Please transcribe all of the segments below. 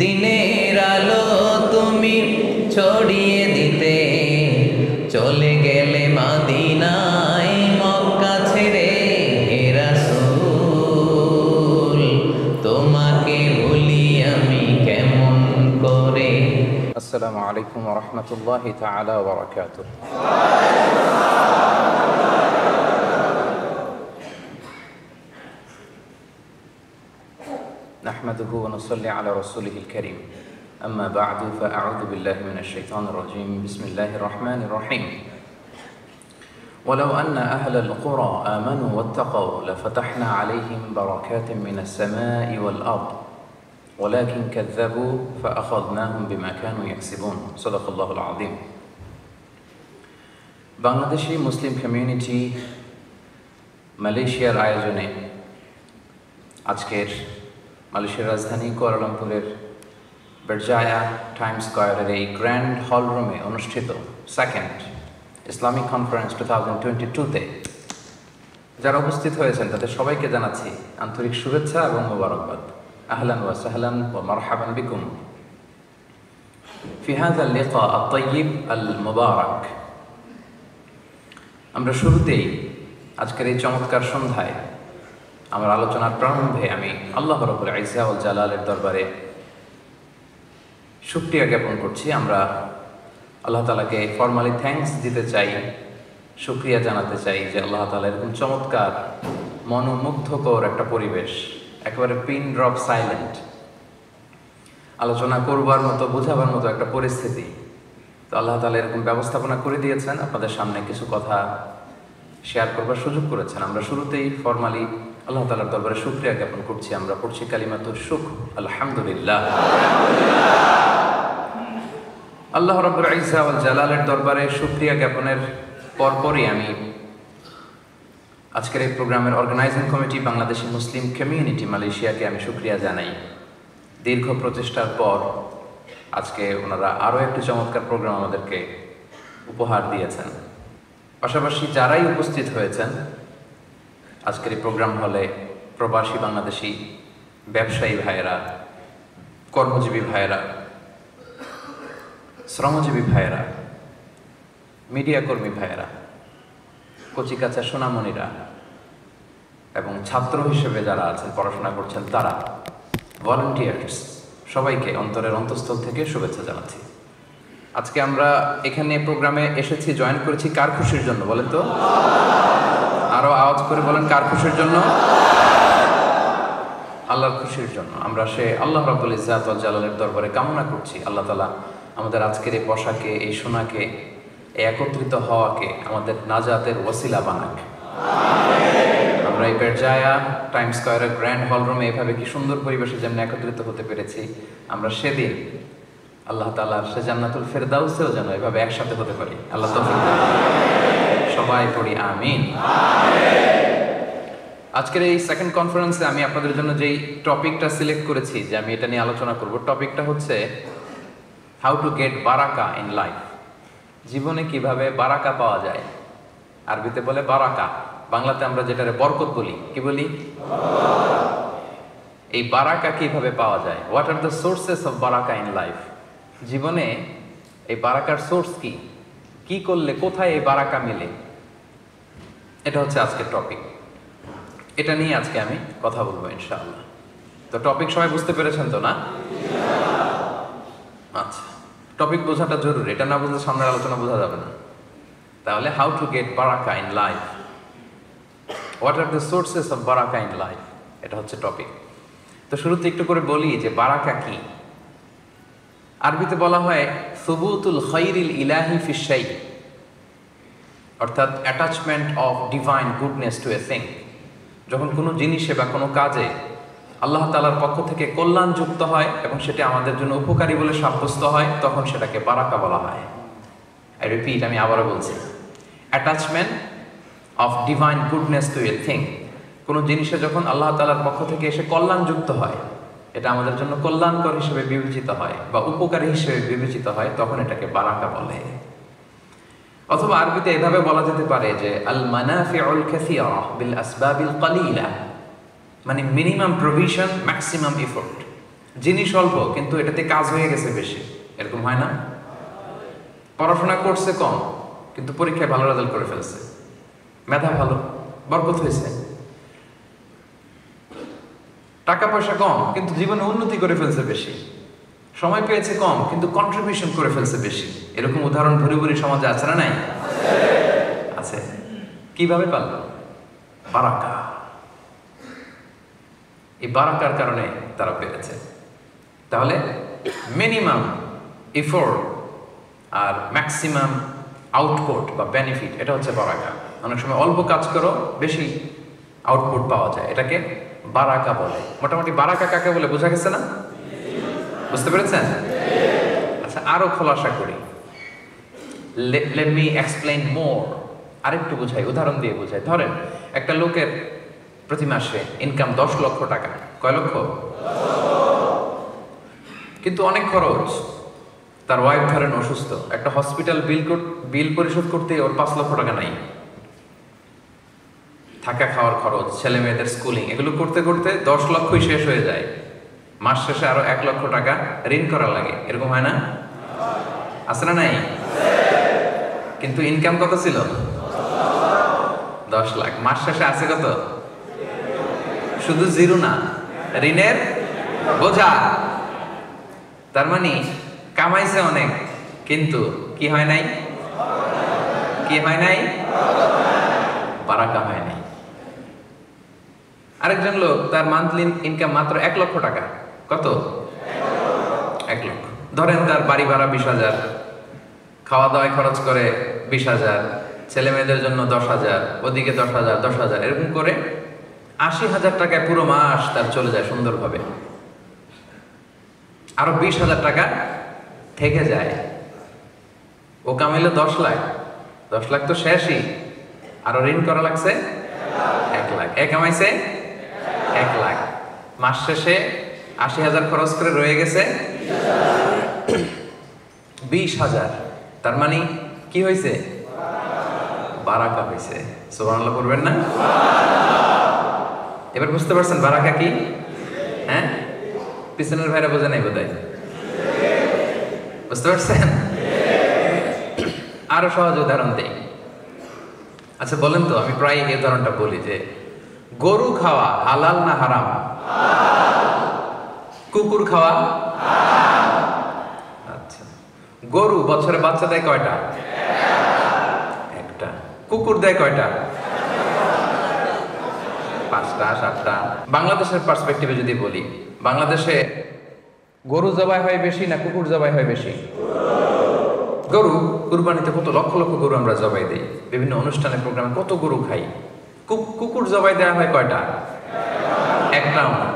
দিনের আলো তুমি ছড়িয়ে দিতে চলে গেলে মদিনায় মক্কা ছেড়ে হে রাসূল তোমাকে ভুলি আমি কেমন করে। আসসালামু আলাইকুম ওয়া রাহমাতুল্লাহি তাআলা ওয়া বারাকাতুহু। نحمده ونصلي على رسوله الكريم أما بعد فأعوذ بالله من الشيطان الرجيم بسم الله الرحمن الرحيم ولو أن أهل القرى آمنوا واتقوا لفتحنا عليهم بركات من السماء والأرض ولكن كذبوا فأخذناهم بما كانوا يكسبون صدق الله العظيم. বাংলাদেশি মুসলিম কমিউনিটি মালয়েশিয়ার আয়োজনে আজকের মালয়েশিয়ার রাজধানী কুয়ালালামপুরের বেরজায়া টাইমস স্কয়ারের এই গ্র্যান্ড হল রুমে অনুষ্ঠিত সেকেন্ড ইসলামিক কনফারেন্স 2022-তে যারা উপস্থিত হয়েছেন তাদের সবাইকে জানাচ্ছি আন্তরিক শুভেচ্ছা এবং মোবারকবাদ। আহলান ওয়া সাহলান ওয়া মারহাবান বিকুম ফি হাযা আল-লিকা আত-তাইয়িব আল-মুবারাক। আমরা শুরুতেই আজকের এই চমৎকার সন্ধ্যায় আমার আলোচনার প্রারম্ভে আমি আল্লাহ রাব্বুল ইজ্জা ওয়াল জালালের দরবারে শুকরিয়া জ্ঞাপন করছি। আমরা আল্লাহ তাআলাকে ফরমালি থ্যাঙ্কস দিতে চাই, শুকরিয়া জানাতে চাই যে আল্লাহ তাআলা এরকম চমৎকার মনোমুগ্ধকর একটা পরিবেশ, একেবারে পিন ড্রপ সাইলেন্ট, আলোচনা করবার মতো বোঝাবার মতো একটা পরিস্থিতি, তো আল্লাহ তাআলা এরকম ব্যবস্থাপনা করে দিয়েছেন। আপনাদের সামনে কিছু কথা শেয়ার করবার সুযোগ করেছেন। আমরা শুরুতেই ফরমালি আল্লাহ তাআলার দরবারে শুকরিয়া জ্ঞাপন করছি। আমরা পড়ছি কালিমাতুশ শুকর, আলহামদুলিল্লাহ। আল্লাহ রাব্বুল ইজ্জা ওয়াল জালালের দরবারে শুকরিয়া জ্ঞাপনের পরপরই আমি আজকের এই প্রোগ্রামের অর্গানাইজিং কমিটি বাংলাদেশি মুসলিম কমিউনিটি মালয়েশিয়াকে আমি শুকরিয়া জানাই। দীর্ঘ প্রচেষ্টার পর আজকে ওনারা আরও একটি চমৎকার প্রোগ্রাম আমাদেরকে উপহার দিয়েছেন। পাশাপাশি যারাই উপস্থিত হয়েছেন আজকের এই প্রোগ্রাম হলে, প্রবাসী বাংলাদেশি ব্যবসায়ী ভাইয়েরা, কর্মজীবী ভাইয়েরা, শ্রমজীবী ভাইয়েরা, মিডিয়া কর্মী ভাইয়েরা, কচিকাচা সোনামণিরা এবং ছাত্র হিসেবে যারা আছেন, পড়াশোনা করছেন তারা, ভলান্টিয়ার্স, সবাইকে অন্তরের অন্তঃস্থল থেকে শুভেচ্ছা জানাচ্ছি। আজকে আমরা এখানে প্রোগ্রামে এসেছি, জয়েন করেছি কার খুশির জন্য বলেন তো? আরো আওয়াজ করে বলেন, কার খুশির জন্য? আল্লাহর খুশির জন্য। আমরা সে আল্লাহ রাব্বুল ইজ্জাত ওয়াল জালালের দরবারে কামনা করছি আল্লাহ তাআলা আমাদের আজকের এই বসাকে, এই শোনাকে, এই একত্রিত হওয়াকে আমাদের নাজাতের ওয়াসিলা বানাক। আমরা এই বেরজায়া টাইমস স্কয়ারের গ্র্যান্ড হল রুমে এভাবে কি সুন্দর পরিবেশে যেমন একত্রিত হতে পেরেছি, আমরা সেদিন আল্লাহ তাআলার সে জান্নাতুল ফেরদাউসেও যেন এভাবে একসাথে হতে পারি। আল্লাহ তৌফিক দান। সবাই পড়ি আমিন। আজকের এই সেকেন্ড কনফারেন্সে আমি আপনাদের জন্য যেই টপিকটা সিলেক্ট করেছি যে আমি এটা নিয়ে আলোচনা করব, টপিকটা হচ্ছে হাউ টু গেট বারাকা ইন লাইফ। জীবনে কিভাবে বারাকা পাওয়া যায়। আরবিতে বলে বারাকা, বাংলাতে আমরা যেটারে বরকত বলি, কি বলি? এই বারাকা কিভাবে পাওয়া যায়? What are the sources of বারাকা ইন লাইফ। জীবনে এই বারাকার সোর্স কি, কি করলে কোথায় এই বারাকা মিলে, এটা হচ্ছে আজকের টপিক। এটা নিয়ে আজকে আমি কথা বলবো ইনশাআল্লাহ। তো টপিক সবাই বুঝতে পেরেছেন তো না? আচ্ছা, টপিক বোঝাটা জরুরি, এটা না বুঝলে সামনের আলোচনা বোঝা যাবে না। তাহলে হাউ টু গেট বারাকা in life, what are the sources of বারাকা ইন লাইফ, এটা হচ্ছে টপিক। তো শুরুতে একটু করে বলি যে বারাকা কি। আরবিতে বলা হয় সুবুতুল খাইরিল ইলাহি ফিশ শাই, অর্থাৎ attachment of divine goodness to a thing. যখন কোনো জিনিসে বা কোনো কাজে আল্লাহ তাআলার পক্ষ থেকে কল্যাণ যুক্ত হয় এবং সেটা আমাদের জন্য উপকারী বলে সাব্যস্ত হয়, তখন সেটাকে বারাকা বলা হয়। আই রিপিট, আমি আবারও বলছি, attachment of divine goodness to a thing. কোনো জিনিসে যখন আল্লাহ তাআলার পক্ষ থেকে এসে কল্যাণ যুক্ত হয়, এটা আমাদের জন্য কল্যাণকর হিসেবে বিবেচিত হয় বা উপকারী হিসেবে বিবেচিত হয়, তখন এটাকে বারাকা বলে। অথবা আরবিতে এভাবে বলা যেতে পারে যে আল মানাফিউল কাসীরা বিল আসবাবিল কালিলা, মানে মিনিমাম প্রভিশন ম্যাক্সিমাম এফোর্ট। জিনিস অল্প কিন্তু এটাতে কাজ হয়ে গেছে বেশি, এরকম হয় না? পড়াশোনা করছে কম কিন্তু পরীক্ষায় ভালো রেজাল্ট করে ফেলছে, মেধা ভালো, বরকত হয়েছে। টাকা পয়সা কম কিন্তু জীবনে উন্নতি করে ফেলছে বেশি, সময় পেয়েছে কম কিন্তু কন্ট্রিবিউশন করে ফেলছে বেশি। এরকম উদাহরণ ভরি ভরি সমাজে আছে না নাই? আছে। কিভাবে পারল? বারাকা। এই বারাকার কারণে তারা পেরেছে। তাহলে মিনিমাম এফোর্ট আর ম্যাক্সিমাম আউটপুট বা বেনিফিট, এটা হচ্ছে বারাকা। অনেক সময় অল্প কাজ করো, বেশি আউটপুট পাওয়া যায়, এটাকে বারাকা বলে। মোটামুটি বারাকা কাকে বলে বোঝা গেছে না? বুঝতে পেরেছেন? আচ্ছা, আরো খোলাসা করি। লেট মি এক্সপ্লেইন মোর। আরেকটু বোঝাই, উদাহরণ দিয়ে বোঝাই। ধরেন একটা লোকের প্রতি মাসে ইনকাম 10 লক্ষ টাকা। কয় লক্ষ? কিন্তু অনেক খরচ। তার ওয়াইফ ধরেন অসুস্থ, একটা হসপিটাল বিল পরিশোধ করতে ওর 5 লক্ষ টাকা নাই। থাকা খাওয়ার খরচ, ছেলে মেয়েদের স্কুলিং, এগুলো করতে করতে 10 লক্ষই শেষ হয়ে যায়। মাস শেষে আরো 1 লক্ষ টাকা ঋণ করা লাগে। এরকম হয় না? আছে না নাই? কিন্তু ইনকাম কত ছিল? 10 লাখ। মাস শেষে আছে কত? শুধু জিরো না, ঋণের বোঝা। তার মানে কামাইছে অনেক কিন্তু কি হয় নাই? কি হয় নাই? বারাকা হয় নাই। আরেকজন লোক, তার মান্থলি ইনকাম মাত্র 1 লক্ষ টাকা। কত? 1 লক্ষ। ধরেন তার বাড়ি ভাড়া 20,000, খাওয়া দাওয়ায় খরচ করে 20,000, ছেলে মেয়েদের জন্য 10,000, ওদিকে 10,000, 10,000, এরকম করে 80,000 টাকায় পুরো মাস তার চলে যায় সুন্দরভাবে। আরো 20,000 টাকা থেকে যায়। ও কামাইলে 10 লাখ, 10 লাখ তো শেষই, আরো ঋণ করা লাগছে 1 লাখ। এ কামাইছে 1 লাখ, মাস শেষে 80,000 খরচ করে রয়ে গেছে 20,000। তার মানে কি হয়েছে? বারাকা হয়েছে। সুবহানাল্লাহ পড়বেন না? এবার বুঝতে পারছেন বারাকা কি? হ্যাঁ, পিছনের ভাইরা বোঝে নাই বোধহয়। বুঝতে পারছেন? আরো সহজ উদাহরণ দেই। আচ্ছা বলেন তো, আমি প্রায় এই উদাহরণটা বলি যে গরু খাওয়া হালাল না হারাম? কুকুর খাওয়া? আচ্ছা, গরু বছরে বাচ্চা দেয় কয়টা? একটা। কুকুর দেয় কয়টা? 5টা 7টা। বাংলাদেশের পার্সপেক্টিভে যদি বলি, বাংলাদেশে গরু জবাই হয় বেশি না কুকুর জবাই হয় বেশি? গরু। কুরবানিতে কত লক্ষ লক্ষ গরু আমরা জবাই দিই, বিভিন্ন অনুষ্ঠানে প্রোগ্রামে কত গরু খাই। কুকুর জবাই দেওয়া হয় কয়টা? একটাও না।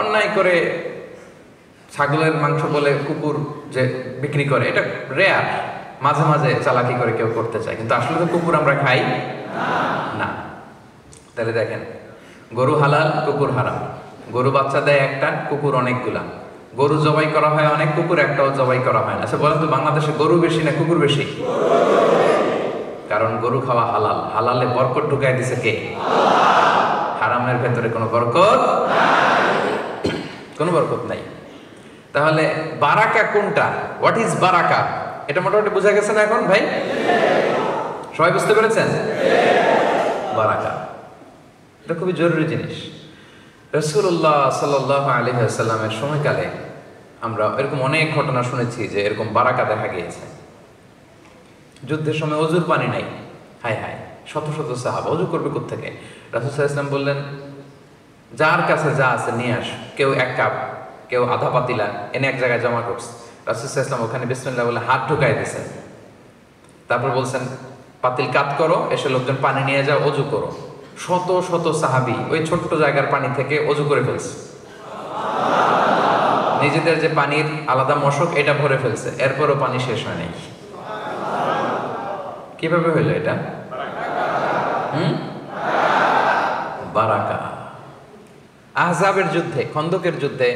অন্যায় করে ছাগলের মাংস বলে কুকুর যে বিক্রি করে, এটা রেয়ার, মাঝে মাঝে চালাকি করে কেউ করতে চায়, কিন্তু আসলে তো কুকুর আমরা খাই না। তাহলে দেখেন, গরু হালাল, কুকুর হারাম। গরু বাচ্চা দেয় একটা, কুকুর অনেকগুলা। গরু জবাই করা হয় অনেক, কুকুর একটাও জবাই করা হয় না। আচ্ছা বলেন তো, বাংলাদেশে গরু বেশি না কুকুর বেশি? কারণ গরু খাওয়া হালাল। হালালে বরকত ঢুকাই দিছে কে? হারামের ভেতরে কোনো বরকত, কোনো বরকত নাই। তাহলে বারাকা কোনটা? হোয়াট ইজ বারাকা? এটা মোটামুটি বোঝা গেছে না এখন ভাই? সবাই বুঝতে পেরেছেন? বারাকা এটা খুবই জরুরি জিনিস। রাসূলুল্লাহ সাল্লাল্লাহু আলাইহি ওয়াসাল্লামের সময়কালে আমরা এরকম অনেক ঘটনা শুনেছি যে এরকম বারাকা দেখা গিয়েছে। যুদ্ধের সময় অজুর পানি নাই, হায় হায়, শত শত সাহাবা অজু করবে কোত্থেকে? রাসূল সাল্লাল্লাহু আলাইহি ওয়াসাল্লাম বললেন, যার কাছে যা আছে নিয়ে আস। কেউ 1 কাপ, কেউ আধা পাতিলা এনে এক জায়গায় জমা করছে। রাসূল সাল্লাল্লাহু আলাইহি ওয়াসাল্লাম ওখানে বিসমিল্লাহ বলে হাত ঢুকাই দিয়েছেন। তারপর বলছেন, পাতিল কাত করো, এসে লোকজন পানি নিয়ে যাও, অজু করো। শত শত সাহাবী ওই ছোট্ট জায়গার পানি থেকে অজু করে ফেলছে। নিজেদের যে পানির আলাদা মশক, এটা ভরে ফেলছে, এরপরও পানি শেষ হয় নাই। কিভাবে হইলো এটা? বারাকা। আহজাবের যুদ্ধে, খন্দকের যুদ্ধে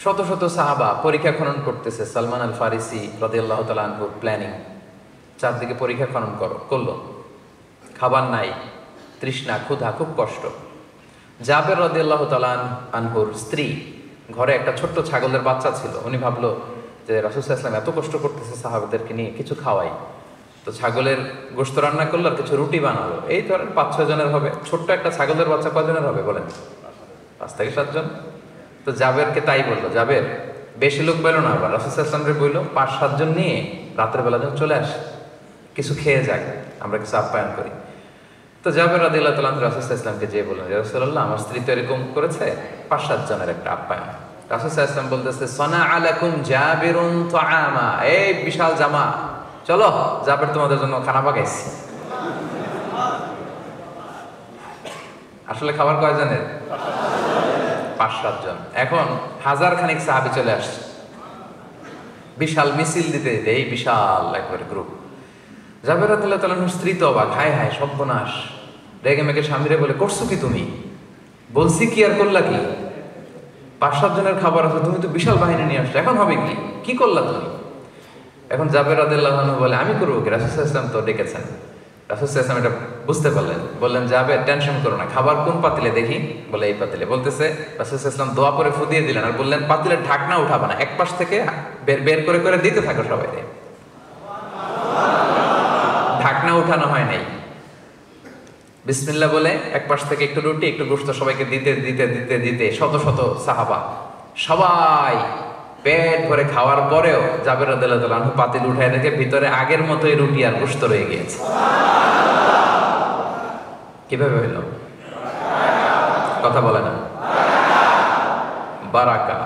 শত শত সাহাবা পরীক্ষা খনন করতেছে। সালমান আল ফারিসি রাদিয়াল্লাহু তাআলা আনহুর প্ল্যানিং, চারদিকে পরীক্ষা খনন করলো। খাবার নাই, তৃষ্ণা, ক্ষুধা, খুব কষ্ট। জাবের রাদিয়াল্লাহু তাআলা আনহুর স্ত্রী ঘরে একটা ছোট্ট ছাগলের বাচ্চা ছিল। উনি ভাবলো যে রাসূল সাল্লাল্লাহু আলাইহি ওয়াসাল্লাম এত কষ্ট করতেছে সাহাবাদেরকে নিয়ে, কিছু খাওয়াই। তো ছাগলের গোশত রান্না করলো আর কিছু রুটি বানালো। এই ধরেন 5-6 জনের হবে। ছোট্ট একটা ছাগলের বাচ্চা কয়জনের হবে বলেন? 5 থেকে 7 জন। তো জাবেরকে তাই বললো, জাবের বেশি লোক বললো না, আবার রাসূল সাল্লাল্লাহু আলাইহি ওয়াসাল্লাম বললো 5-7 জন নিয়ে রাতের বেলা যেন চলে আসে, কিছু খেয়ে যাক, আমরা কিছু আপ্যায়ন করি। তো জাবের রাদিয়াল্লাহু তাআলা রাসূল সাল্লাল্লাহু আলাইহি ওয়াসাল্লামকে যেয়ে বললেন, ইয়া রাসূলুল্লাহ, আমার স্ত্রী তো এরকম করেছে, 5-7 জনের একটা আপ্যায়ন। রাসূল সাল্লাল্লাহু আলাইহি ওয়াসাল্লাম বলতেছে, সানা আলাকুম জাবিরুন তুআমা, এই বিশাল জামা, চলো জাবের তোমাদের জন্য খানা পাকাইছি। আসলে খাবার কয়জনের? 5-7 জন। এখন 1000 খানিক সাহাবী চলে আসছে, বিশাল মিছিল দিতে দিতে, এই বিশাল একবারে গ্রুপ। জাবের রাদিয়াল্লাহু তাআলার স্ত্রী তো অবাক, হায় হায় সর্বনাশ, রেগে মেগে স্বামীরে বলে, করছো কি তুমি? বলছি কি আর করলা কি? 5-7 জনের খাবার আছে, তুমি তো বিশাল বাহিনী নিয়ে আসছো, এখন হবে কি? কি করলা তুমি? এখন জাবের রাদিয়াল্লাহু আনহু বলে, আমি করবো কি? রাসূল সাল্লাল্লাহু আলাইহি ওয়াসাল্লাম তো ডেকেছেন। রাসূল সাল্লাল্লাহু আলাইহি ওয়াসাল্লাম এটা বুঝতে পারলেন, বললেন, জাবের টেনশন করো না, খাবার কোন পাতিলে দেখি? বলে এই পাতিলে। বলতেছে রাসূল সাল্লাল্লাহু আলাইহি ওয়াসাল্লাম দোয়া করে ফু দিয়ে দিলেন আর বললেন, পাতিলের ঢাকনা উঠাবা না, এক পাশ থেকে বের করে করে দিতে থাকো সবাই। ঢাকনা উঠানো হয় নাই, বিসমিল্লাহ বলে এক পাশ থেকে একটু রুটি একটু গোশত সবাইকে দিতে দিতে দিতে দিতে শত শত সাহাবা সবাই পেট ভরে খাওয়ার পরেও জাবের রাদিয়াল্লাহু তাআলা আনহু পাতিল উঠায় দেখে ভিতরে আগের মতোই রুটি আর গোশত রয়ে গিয়েছে। কিভাবে হইল? কথা বলে না, বারাকা।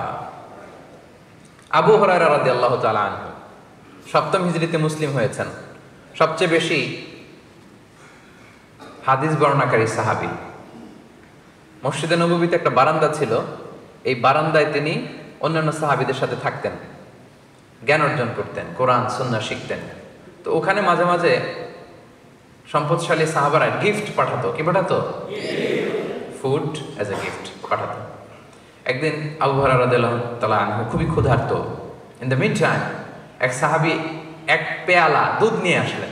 আবু হুরায়রা রাদিয়াল্লাহু তাআলা আনহু 7ম হিজরিতে মুসলিম হয়েছেন, সবচেয়ে বেশি হাদিস বর্ণনাকারী সাহাবী। মসজিদে নববীতে একটা বারান্দা ছিল, এই বারান্দায় তিনি অন্যান্য সাহাবীদের সাথে থাকতেন, জ্ঞান অর্জন করতেন, কোরআন সুন্নাহ শিখতেন। তো ওখানে মাঝে মাঝে সম্পদশালী সাহাবারা গিফট পাঠাতো। কি পাঠাতো? ফুড অ্যাজ এ গিফট পাঠাতো। একদিন আবু হুরায়রা রাদিয়াল্লাহু তাআলা আনহু খুবই ক্ষুধার্ত। ইন দ্য মিড টাইম এক সাহাবী এক পেয়ালা দুধ নিয়ে আসলেন,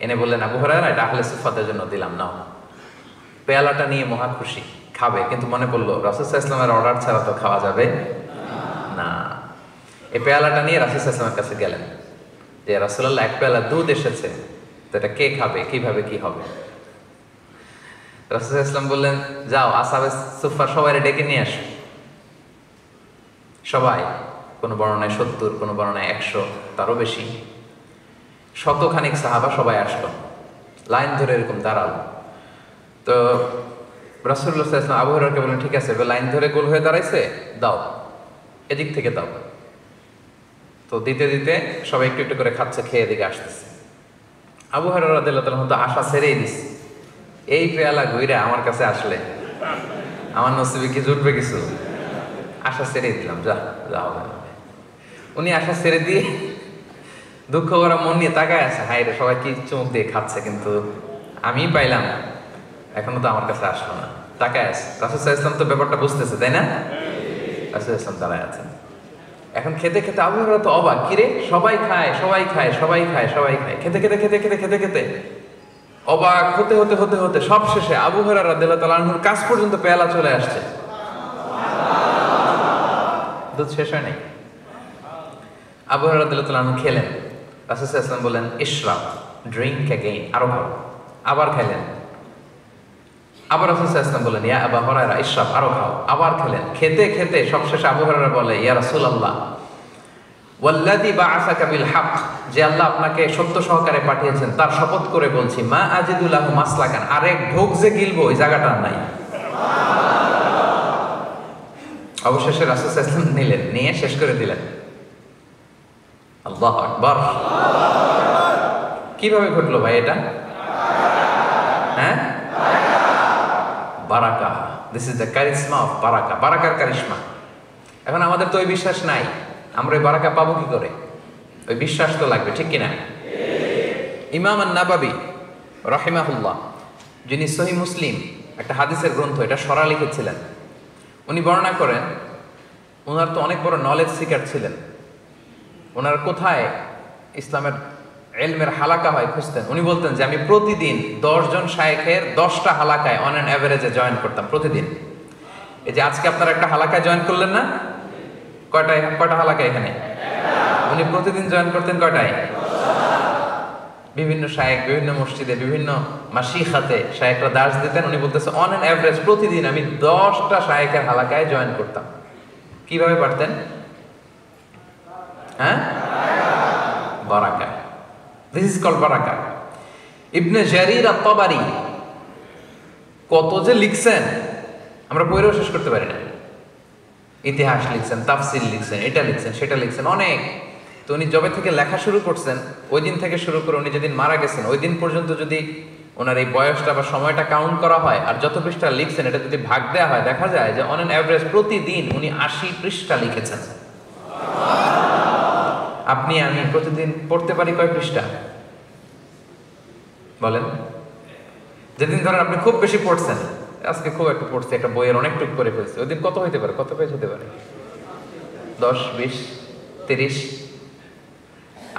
এনে বললেন, আবু হুরায়রা, এটা আহলে সুফফাদের জন্য দিলাম, নাও। পেয়ালাটা নিয়ে মহা খুশি, খাবে, কিন্তু মনে পড়লো রাসূল সাল্লাল্লাহু আলাইহি ওয়াসাল্লামের অর্ডার ছাড়া তো খাওয়া যাবে না। এই পেয়ালাটা নিয়ে রাসূল সাল্লাল্লাহু আলাইহি ওয়াসাল্লামের কাছে গেলেন যে, রাসূলুল্লাহ, এক পেয়ালা দুধ এসেছে, তো এটা কে খাবে, কিভাবে কি হবে? রাসূল সাল্লাল্লাহু আলাইহি ওয়াসাল্লাম বললেন, যাও আসহাবে সুফফা সবাই ডেকে নিয়ে আসো। সবাই, কোনো বর্ণনায় 70, কোনো বর্ণনায় 100, তারও বেশি, শতখানিক সাহাবা সবাই আসলো, লাইন ধরে এরকম দাঁড়ালো। তো রাসূলুল্লাহ সাল্লাল্লাহু আলাইহি ওয়াসাল্লাম আবু হুরায়রাকে বললেন, ঠিক আছে, লাইন ধরে গোল হয়ে দাঁড়াইছে, দাও, এদিক থেকে দাও। তো দিতে দিতে সবাই একটু একটু করে খাচ্ছে, খেয়ে এদিকে আসতেছে। আবু হুরায়রা রাদিয়াল্লাহু তাআলা তো আশা ছেড়েই দিছে, এই পেয়ালা ঘুরে আমার কাছে আসলে আমার নসিবে কি জুটবে কিছু? আশা ছেড়েই দিলাম, যা যা হবে। উনি আশা ছেড়ে দিয়ে দুঃখ করা মন নিয়ে তাকায় আছে, হায় রে, সবাই কি চোখ দিয়ে খাচ্ছে, কিন্তু আমি পাইলাম, এখনো তো আমার কাছে আসলো না, তাকায় আছে। রাসূল সাল্লাল্লাহু আলাইহি ওয়াসাল্লাম তো ব্যাপারটা বুঝতেছে, তাই না? রাসূল সাল্লাল্লাহু আলাইহি ওয়াসাল্লাম দাঁড়ায় আছেন। এখন খেতে খেতে আবু হুরায়রা তো অবাক, কিরে, সবাই খায় সবাই খায় সবাই খায় সবাই খায়, খেতে খেতে খেতে খেতে খেতে খেতে অবাক হতে হতে হতে হতে সব শেষে আবু হুরায়রা রাদিয়াল্লাহু তাআলা আনহুর কাছ পর্যন্ত পেয়ালা চলে আসছে, দুধ শেষ হয় নাই। আবু হুরায়রা রাদিয়াল্লাহু তাআলা আনহু খেলেন, রাসূল সাল্লাল্লাহু আলাইহি ওয়াসাল্লাম বললেন, ইশরাব, ড্রিঙ্ক অ্যাগেইন, আরো খাও। আবার খাইলেন, আবার রাসূল সাল্লাল্লাহু আলাইহি ওয়াসাল্লাম বললেন, ইয়া আবু হুরায়রা ইশরাব, আরো খাও। আবার খেলেন, খেতে খেতে সবশেষে আবু হুরায়রা বলে, ইয়া রাসূলুল্লাহ, ওয়াল্লাযী বা'আসাকা বিল হক, যে আল্লাহ আপনাকে সত্য সহকারে পাঠিয়েছেন তার শপথ করে বলছি, মা আজিদু লাহু মাসলাকান, আরেক ঢোক যে গিলবো ওই জায়গাটা নাই। অবশেষে রাসূল সাল্লাল্লাহু আলাইহি ওয়াসাল্লাম নিলেন, নিয়ে শেষ করে দিলেন। আল্লাহু আকবার। কিভাবে ঘটলো ভাই এটা? হ্যাঁ, বারাকা। This is the charisma of বারাকা, বারাকার কারিশমা। এখন আমাদের তো ওই বিশ্বাস নাই, আমরা ওই বারাকা পাবো কি করে? ওই বিশ্বাস তো লাগবে, ঠিক কিনা? ইমাম আন-নাবাবী রাহিমাহুল্লাহ, যিনি সহিহ মুসলিম একটা হাদিসের গ্রন্থ, এটা সরা লিখেছিলেন, উনি বর্ণনা করেন, ওনার তো অনেক বড় নলেজ সিকার ছিলেন। ওনার কোথায় ইসলামের ইলমের হালাকা হয় খুঁজতেন। উনি বলতেন যে আমি প্রতিদিন 10 জন শায়েখের 10টা হালাকায় অন অ্যান অ্যাভারেজে জয়েন করতাম প্রতিদিন। এই যে আজকে আপনারা একটা হালাকায় জয়েন করলেন না, কয়টা হালাকা এখানে? উনি প্রতিদিন জয়েন করতেন কয়টায়? বিভিন্ন শায়েখ বিভিন্ন মসজিদে বিভিন্ন মাশিখাতে শায়েখরা দার্স দিতেন। উনি বলতেছে অন অ্যান অ্যাভারেজ প্রতিদিন আমি 10টা শায়েখের হালাকায় জয়েন করতাম। কিভাবে পারতেন? হ্যাঁ, বারাকা। দিস ইজ কল্ড বারাকা। ইবনে জারির আত-তাবারি কত যে লিখছেন আমরা পড়েও শেষ করতে পারি না। ইতিহাস লিখছেন, তাফসির লিখছেন, এটা লিখছেন, সেটা লিখছেন, অনেক। তো উনি যবে থেকে লেখা শুরু করছেন ওই দিন থেকে শুরু করে উনি যেদিন মারা গেছেন ওই দিন পর্যন্ত যদি ওনার এই বয়সটা বা সময়টা কাউন্ট করা হয় আর যত পৃষ্ঠা লিখছেন এটা যদি ভাগ দেওয়া হয় দেখা যায় যে অন অ্যান অ্যাভারেজ প্রতিদিন উনি 80 পৃষ্ঠা লিখেছেন। আপনি আমি প্রতিদিন পড়তে পারি কয় পৃষ্ঠা বলেন? যেদিন ধরেন আপনি খুব বেশি পড়ছেন, আজকে খুব একটু পড়ছে, একটা বইয়ের অনেকটুকু করে ফেলছে, ওই দিন কত হইতে পারে? কত পেজ হতে পারে? 10, 20, 30।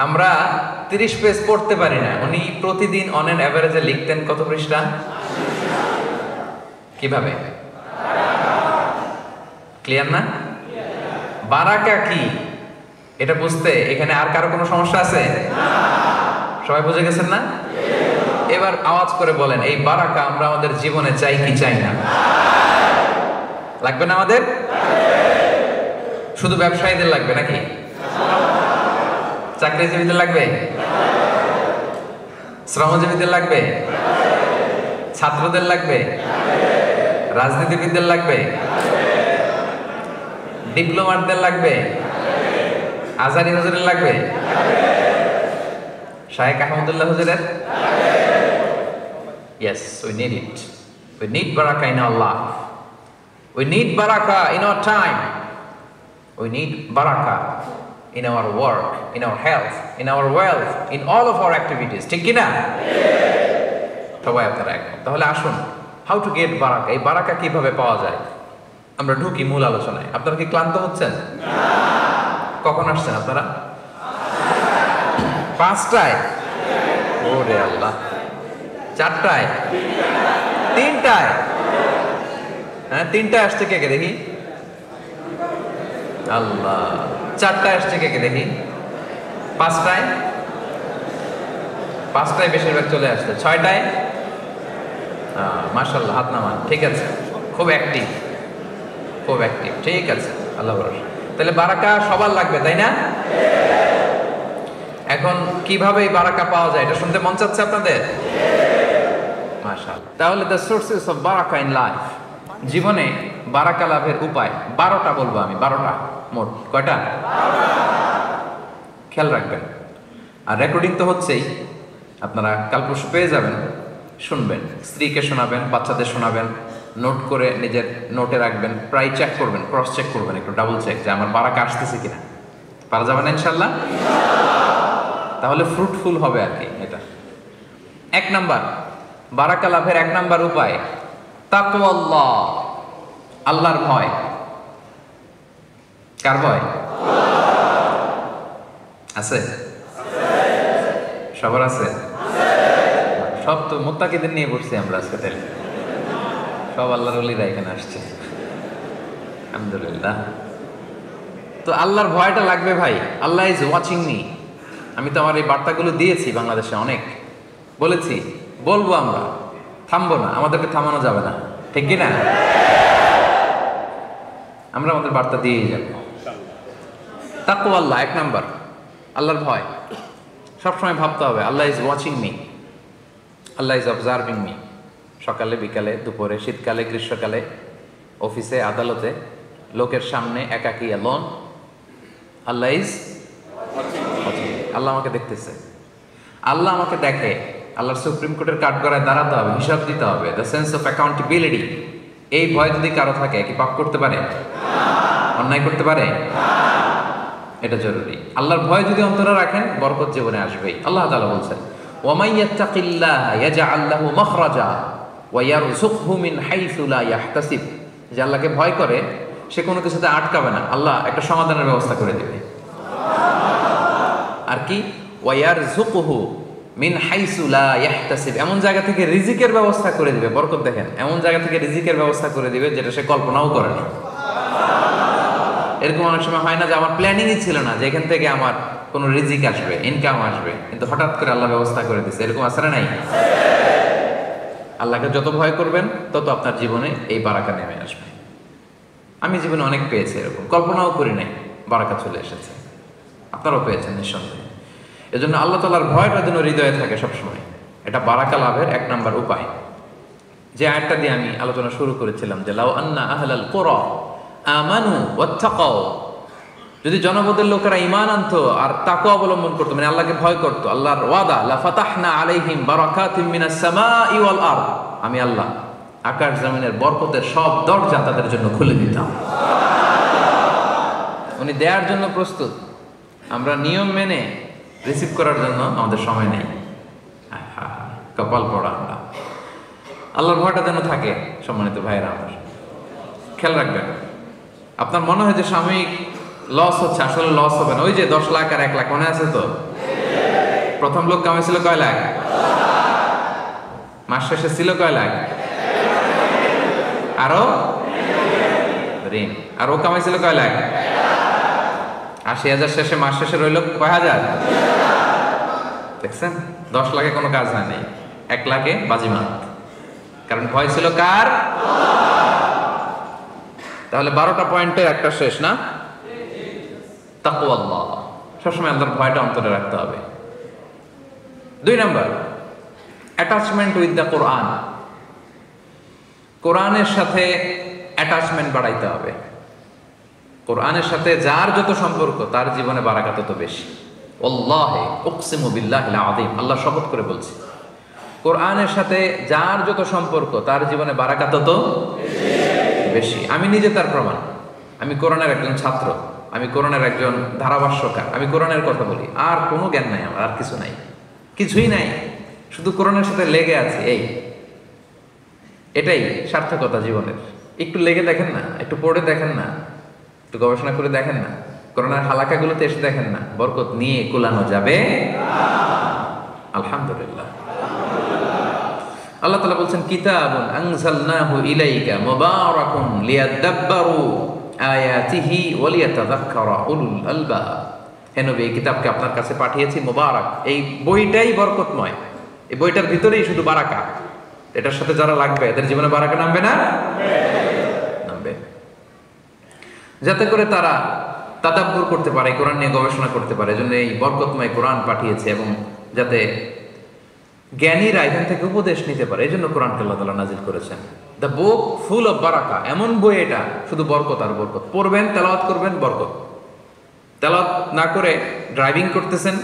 আমরা 30 পেজ পড়তে পারি না। উনি প্রতিদিন অন অ্যান অ্যাভারেজে লিখতেন কত পৃষ্ঠা? কিভাবে? ক্লিয়ার না? বারাকা কি এটা বুঝতে এখানে আর কারো কোনো সমস্যা আছে? সবাই বুঝে গেছেন না? এবার আওয়াজ করে বলেন, এই বারাকা আমরা আমাদের জীবনে চাই কি চাই না? লাগবে না আমাদের? শুধু ব্যবসায়ীদের লাগবে নাকি? চাকরিজীবীদের লাগবে? শ্রমজীবীদের লাগবে? ছাত্রদের লাগবে? রাজনীতিবিদদের লাগবে? ডিপ্লোমাটদের লাগবে? আজারি হুজুরের লাগবে? শায়েখ আহমদুল্লাহ হুজুরের? Yes, we need it. We need barakah in our life. We need barakah in our time. We need barakah in our work, in our health, in our wealth, in all of our activities. ঠিক কি না? সবাই আপনারা একদম। তাহলে আসুন, how to get barakah, এই বারাকা কিভাবে পাওয়া যায় আমরা ঢুকি মূল আলোচনায়। আপনারা কি ক্লান্ত হচ্ছেন? কখন আসছেন আপনারা? 5টায়? ওরে আল্লাহ। 4টায়? 3টায়? হ্যাঁ, 3টায় আসছে কে কে দেখি? আল্লাহ। 4টায় আসছে কে কে দেখি? 5টায়? 5টায় বেশিরভাগ চলে আসছে। 6টায়? মাশাআল্লাহ, হাত নামান। ঠিক আছে, খুব অ্যাক্টিভ, খুব অ্যাক্টিভ। ঠিক আছে, আল্লাহ ভরসা। তাহলে বারাকা সবার লাগবে, তাই না? এখন কিভাবে এই বারাকা পাওয়া যায় এটা শুনতে মন চাচ্ছে আপনাদের? মাশাআল্লাহ। তাহলে দ্য সোর্সেস অফ বারাকা ইন লাইফ, জীবনে বারাকা লাভের উপায় 12টা বলবো আমি। 12টা মোট। কয়টা? খেয়াল রাখবেন। আর রেকর্ডিং তো হচ্ছেই, আপনারা কাল পরশু পেয়ে যাবেন, শুনবেন, স্ত্রীকে শোনাবেন, বাচ্চাদের শোনাবেন, নোট করে নিজের নোটে রাখবেন, প্রায় চেক করবেন, ক্রস চেক করবেন, একটু ডাবল চেক যে আমার বারাকা আসতেছে কিনা। পারা যাবে না ইনশাল্লাহ? তাহলে ফ্রুটফুল হবে আর কি এটা। 1 নাম্বার বারাকা লাভের 1 নাম্বার উপায় তাকওয়াল্লাহ, আল্লাহর ভয়। কার ভয়? আছে? সবার আছে? সব তো মুত্তাকিদের নিয়ে বসছি আমরা আজকে। তাহলে সব আল্লাহর ওলিরা এখানে আসছে, আলহামদুলিল্লাহ। তো আল্লাহর ভয়টা লাগবে ভাই। আল্লাহ ইজ ওয়াচিং মি। আমি তো আমার এই বার্তাগুলো দিয়েছি বাংলাদেশে, অনেক বলেছি, বলবো, আমরা থামবো না, আমাদেরকে থামানো যাবে না, ঠিক কি না? আমরা আমাদের বার্তা দিয়েই যাব। তাকওয়াল্লাহ 1 নাম্বার, আল্লাহর ভয়। সবসময় ভাবতে হবে আল্লাহ ইজ ওয়াচিং মি, আল্লাহ ইজ অবজার্ভিং মি। সকালে, বিকালে, দুপুরে, শীতকালে, গ্রীষ্মকালে, অফিসে, আদালতে, লোকের সামনে, একাকী, অ্যালোন, আল্লাহ ইজ ওয়াচিং। আল্লাহ আমাকে দেখতেছে, আল্লাহ আমাকে দেখে। আল্লাহর সুপ্রিম কোর্টের কাঠগড়ায় দাঁড়াতে হবে, হিসাব দিতে হবে। দ্য সেন্স অফ অ্যাকাউন্টেবিলিটি, এই ভয় যদি কারো থাকে, কি পাপ করতে পারে? অন্যায় করতে পারে? এটা জরুরি। আল্লাহর ভয় যদি অন্তরে রাখেন, বরকত জীবনে আসবেই। আল্লাহ তাআলা বলছেন, ওয়ামাই ইয়াত্তাকিল্লাহ ইয়াজআল লাহু মাখরাজা ওয়া ইয়ারযুকহু মিন হাইসু লা ইয়াহতাসিব। যে আল্লাহকে ভয় করে সে কোনো কিছুতে আটকাবে না, আল্লাহ একটা সমাধানের ব্যবস্থা করে দেবে। আর কি? ওয়া ইয়ারযুকুহু মিন হাইসু লা ইয়াহতাসিব, এমন জায়গা থেকে রিজিকের ব্যবস্থা করে দিবে। বরকত দেখেন, এমন জায়গা থেকে রিজিকের ব্যবস্থা করে দিবে যেটা সে কল্পনাও করেনি। এরকম অনেক সময় হয় না যে আমার প্ল্যানিংই ছিল না যে এখান থেকে আমার কোনো রিজিক আসবে, ইনকাম আসবে, কিন্তু হঠাৎ করে আল্লাহ ব্যবস্থা করে দিচ্ছে। এরকম আছে না নাই? আল্লাহকে যত ভয় করবেন তত আপনার জীবনে এই বারাকা নেমে আসবে। আমি জীবনে অনেক পেয়েছি, এরকম কল্পনাও করি নাই, বারাকা চলে এসেছে। আপনারাও পেয়েছেন নিঃসন্দেহে। এজন্য আল্লাহ তাআলার ভয়টা যেন হৃদয়ে থাকে সবসময়, এটা বারাকা লাভের এক নাম্বার উপায়। যে আয়াতটা দিয়ে আমি আলোচনা শুরু করেছিলাম যে লাউ আন্না আহলাল কুরা আমানু ওয়াত্তাকাও, যদি জনপদের লোকেরা ঈমান আনতো আর তাকওয়া অবলম্বন করতো, মানে আল্লাহকে ভয় করতো, আল্লাহর ওয়াদা লা ফাতাহনা আলাইহিম বারাকাতিম মিনাস সামাই ওয়াল আরদ, আমি আল্লাহ আকাশ জমিনের বরকতের সব দরজা তাদের জন্য খুলে দিতাম। উনি দেওয়ার জন্য প্রস্তুত, আমরা নিয়ম মেনে রিসিভ করার জন্য আমাদের সময় নেই। কপাল পড়া আমরা। আল্লাহর ভয়টা যেন থাকে সম্মানিত ভাইয়েরা। আমার খেয়াল রাখবেন, আপনার মনে হয় যে সাময়িক লস হচ্ছে, আসলে লস হবে না। ওই যে 10 লাখ আর 1 লাখ মনে আছে তো? প্রথম লোক কামাইছিল কয় লাখ? মাস শেষে ছিল কয় লাখ? আরো ঋণ। আর ও কামাইছিল কয় লাখ? 80,000 শেষে, মাস শেষে রইল কয় হাজার? দেখছেন, 10 লাখে কোনো কাজ হয় নাই, 1 লাখে বাজিমাত। কারণ ভয় ছিল কার? তাহলে 12টা পয়েন্টের একটা শেষ না? তাকওয়াল্লাহ, সবসময় আল্লাহর ভয়টা অন্তরে রাখতে হবে। 2 নাম্বার, অ্যাটাচমেন্ট উইথ দ্য কোরআন। কোরআনের সাথে অ্যাটাচমেন্ট বাড়াইতে হবে। কোরআনের সাথে যার যত সম্পর্ক তার জীবনে বারাকা তত বেশি। ওয়াল্লাহি উকসিমু বিল্লাহিল আযীম, আল্লাহ শপথ করে বলছে, কোরআনের সাথে যার যত সম্পর্ক তার জীবনে বারাকা তত বেশি। আমি নিজে তার প্রমাণ। আমি কোরআনের একজন ছাত্র, আমি কোরআনের একজন ধারাভাষ্যকার, আমি কোরআনের কথা বলি, আর কোনো জ্ঞান নাই আমার, আর কিছু নাই, কিছুই নাই, শুধু কোরআনের সাথে লেগে আছে। এটাই সার্থকতা জীবনের। একটু লেগে দেখেন না, একটু পড়ে দেখেন না, একটু গবেষণা করে দেখেন না, কোরআনের হালাকাগুলোতে এসে দেখেন না, বরকত নিয়ে কুলানো যাবে। আলহামদুলিল্লাহ। আল্লাহ তাআলা বলছেন, কিতাবুন আনজালনাহু ইলাইকা মুবারাকুন লিয়াদাব্বারু আয়াতিহি ওয়া লিয়াতাযাক্কারা উলুল আলবাব। হে নবী, এই কিতাবকে আপনার কাছে পাঠিয়েছি মুবারাক, এই বইটাই বরকতময়, এই বইটার ভিতরেই শুধু বারাকা। এটার সাথে যারা লাগবে এদের জীবনে বারাকা নামবে না? নামবে। যাতে করে তারা তাদাব্বুর করতে পারে, কোরআন নিয়ে গবেষণা করতে পারে, এজন্য এই বরকতময় কোরআন পাঠিয়েছে, এবং যাতে জ্ঞানীরা এখান থেকে উপদেশ নিতে পারে, এই জন্য কোরআনকে আল্লাহ তাআলা নাজিল করেছেন। দ্য বুক ফুল অফ বারাকা, এমন বই এটা, শুধু বরকত আর বরকত। পড়বেন, তেলাওয়াত করবেন, বরকত। তেলাওয়াত না করে ড্রাইভিং করতেছেন,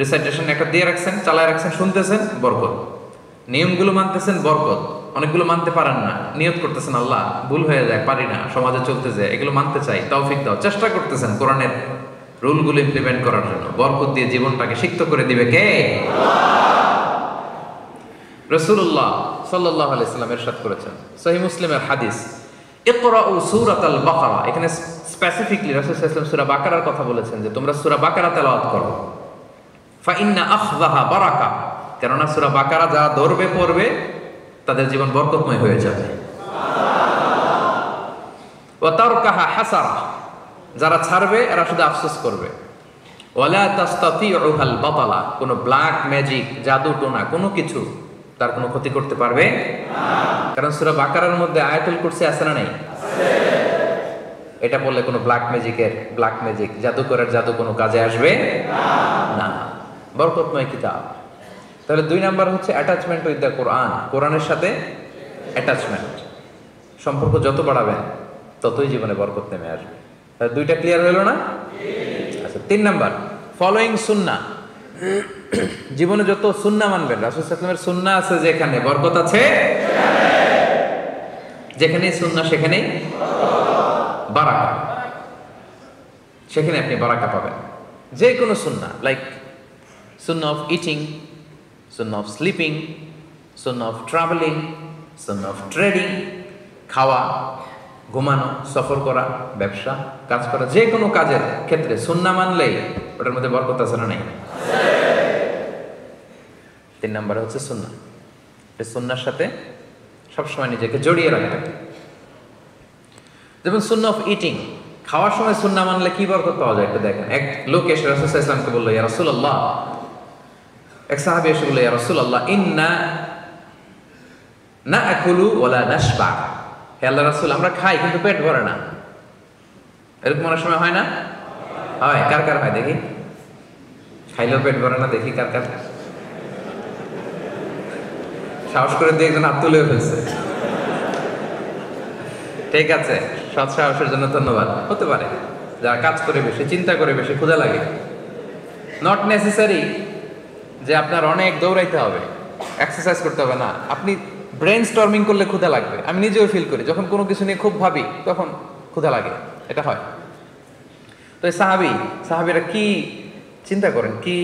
রিসাইটেশন একটা দিয়ে রাখছেন, চালায় রাখছেন, শুনতেছেন, বরকত। নিয়মগুলো মানতেছেন, বরকত। অনেকগুলো মানতে পারেন না, নিয়ত করতেছেন আল্লাহ ভুল হয়ে যায়, পারি না, সমাজে চলতে যায়, এগুলো মানতে চাই, তৌফিক দাও, চেষ্টা করতেছেন কোরআনের রুলগুলো ইমপ্লিমেন্ট করার জন্য। বরকত দিয়ে জীবনটাকে সিক্ত করে দিবে কে? রাসূলুল্লাহ সাল্লাল্লাহু আলাইহি সাল্লাম ইরশাদ করেছেন, সহিহ মুসলিমের হাদিস, ইকরাউ সূরাতাল বাকারা। এখানে স্পেসিফিকলি রাসূল সাল্লাল্লাহু আলাইহি ওয়াসাল্লাম সূরা বাকারার কথা বলেছেন যে তোমরা সূরা বাকারা তেলাওয়াত করো। ফা ইন্না আখযাহা বারাকা, কেননা সূরা বাকারা যারা ধরবে পড়বে তাদের জীবন বরকতময় হয়ে যাবে। ওয়া তারকাহা হাসারা, যারা ছাড়বে এরা শুধু আফসোস করবে। ওয়ালা তাস্তাতিউহাল বাতালা, কোনো ব্ল্যাক ম্যাজিক, জাদু টোনা, কোনো কিছু তার কোনো ক্ষতি করতে পারবে না। কারণ সূরা বাকারার মধ্যে আয়াতুল কুরসি আছে না নাই? এটা বললে কোনো ব্ল্যাক ম্যাজিক, জাদুকরের জাদু কোনো কাজে আসবে না। বরকতময় কিতাব। তাহলে 2 নাম্বার হচ্ছে অ্যাটাচমেন্ট উইথ দ্য কোরআন। কোরআনের সাথে অ্যাটাচমেন্ট, সম্পর্ক যত বাড়াবেন ততই জীবনে বরকত নেমে আসবে। তাহলে 2টা ক্লিয়ার হলো না? আচ্ছা, 3 নাম্বার, ফলোইং সুন্নাহ। জীবনে যত সুন্নাহ মানবেন, রাসূল সাল্লাল্লাহু আলাইহি ওয়াসাল্লামের সুন্নাহ আছে যেখানে বরকত আছে, যেখানেই সুন্নাহ সেখানেই বারাকা, সেখানে আপনি বারাকা পাবেন। যে কোনো সুন্নাহ, like Sunnah of eating, Sunnah of sleeping, Sunnah of travelling, Sunnah of trading, খাওয়া, ঘুমানো, সফর করা, ব্যবসা, কাজ করা, যে কোনো কাজের ক্ষেত্রে সুন্নাহ মানলেই ওটার মধ্যে বরকত আছে না নাই? 3 নম্বরে হচ্ছে সুন্নাহ। এই সুন্নাহর সাথে সবসময় নিজেকে জড়িয়ে রাখবে। যেমন সুন্নাহ অফ ইটিং, খাওয়ার সময় সুন্নাহ মানলে কি বরকত পাওয়া যায় একটু দেখেন। এক লোক এসে রাসূল সাল্লাল্লাহু আলাইহি ওয়াসাল্লামকে বলল, ইয়া রাসূলুল্লাহ, এক সাহাবী এসে বলল, ইয়া রাসূলুল্লাহ, ইন্না নাআকুলু ওয়ালা নাশবা। হে আল্লাহর রাসূল, আমরা খাই কিন্তু পেট ভরে না। এরকম অনেক সময় হয় না? হয়। কার কার হয় দেখি? খাইলেও পেট ভরে না, দেখি কার কার। সাহস করে দিয়ে একজন হাত তুলেও ফেলছে। ঠিক আছে, সৎ সাহসের জন্য ধন্যবাদ। হতে পারে যারা কাজ করে বেশি, চিন্তা করে বেশি, ক্ষুধা লাগে। নট নেসেসারি যে আপনার অনেক দৌড়াইতে হবে, এক্সারসাইজ করতে হবে না। আপনি ব্রেন স্টর্মিং করলে ক্ষুধা লাগবে। আমি নিজেও ফিল করি, যখন কোনো কিছু নিয়ে খুব ভাবি তখন ক্ষুধা লাগে, এটা হয়। তো এই সাহাবীরা কি চিন্তা করেন, কি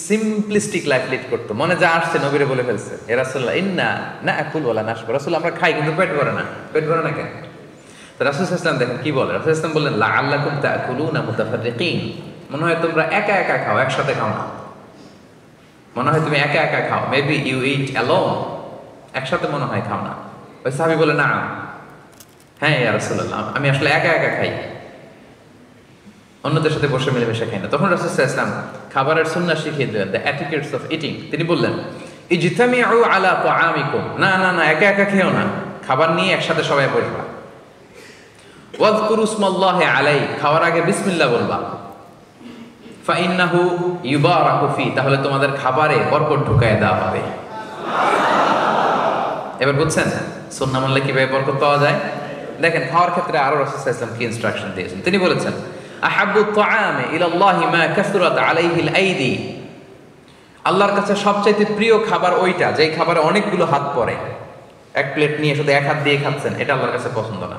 সিম্পলিস্টিক লাইফ লিড করতো। মনে যা আসছে নবীরে বলে ফেলছে, এ রাসূলুল্লাহ, ইন্না নাআকুলু ওয়ালা নাশবা। রাসূল, আমরা খাই কিন্তু পেট ভরে না। পেট ভরে না কেন? তো রাসূল সাল্লাল্লাহু আলাইহি ওয়াসাল্লাম দেখেন কি বলে। রাসূল সাল্লাল্লাহু আলাইহি ওয়াসাল্লাম বললেন, লাআল্লাকুম তাআকুলুনা মুতাফাররিকিন। মনে হয় তোমরা একা একা খাও, একসাথে খাও না। মনে হয় তুমি একা একা খাও, মেবি ইউ ইট অ্যালোন। একসাথে মনে হয় খাও না। ওই সাহাবী বলে, না, হ্যাঁ ইয়া রাসূলুল্লাহ, আমি আসলে একা একা খাই, অন্যদের সাথে বসে মিলেমিশে খাই না। তখন রাসূল সাল্লাল্লাহু আলাইহি ওয়াসাল্লাম খাবারের সুন্নাহ শিখিয়ে দিলেন, দ্য এটিকেটস অফ ইটিং। তিনি বললেন, ইজতামিউ আলা তাআমিকুম। না না না, একা একা খেও না, খাবার নিয়ে একসাথে সবাই বসবা। ওয়াযকুরু ইসমাল্লাহি আলাইহি, খাওয়ার আগে বিসমিল্লাহ বলবা। ফাইন্নাহু ইউবারাকু ফি, তাহলে তোমাদের খাবারে বরকত ঢুকায় দেওয়া হবে। এবার বুঝছেন সুন্নাহ মানলে কিভাবে বরকত পাওয়া যায়? দেখেন খাওয়ার ক্ষেত্রে আরো রাসূল সাল্লাল্লাহু আলাইহি ওয়াসাল্লাম কি ইনস্ট্রাকশন দিয়েছেন। তিনি বলেছেন, আহাব্বু তাআমি ইলাল্লাহি মা কাসরাত আলাইহিল আইদি। আল্লাহর কাছে সবচাইতে প্রিয় খাবার ওইটা যেই খাবারে অনেকগুলো হাত পড়ে। এক প্লেট নিয়ে শুধু এক হাত দিয়ে খাচ্ছেন, এটা আল্লাহর কাছে পছন্দ না।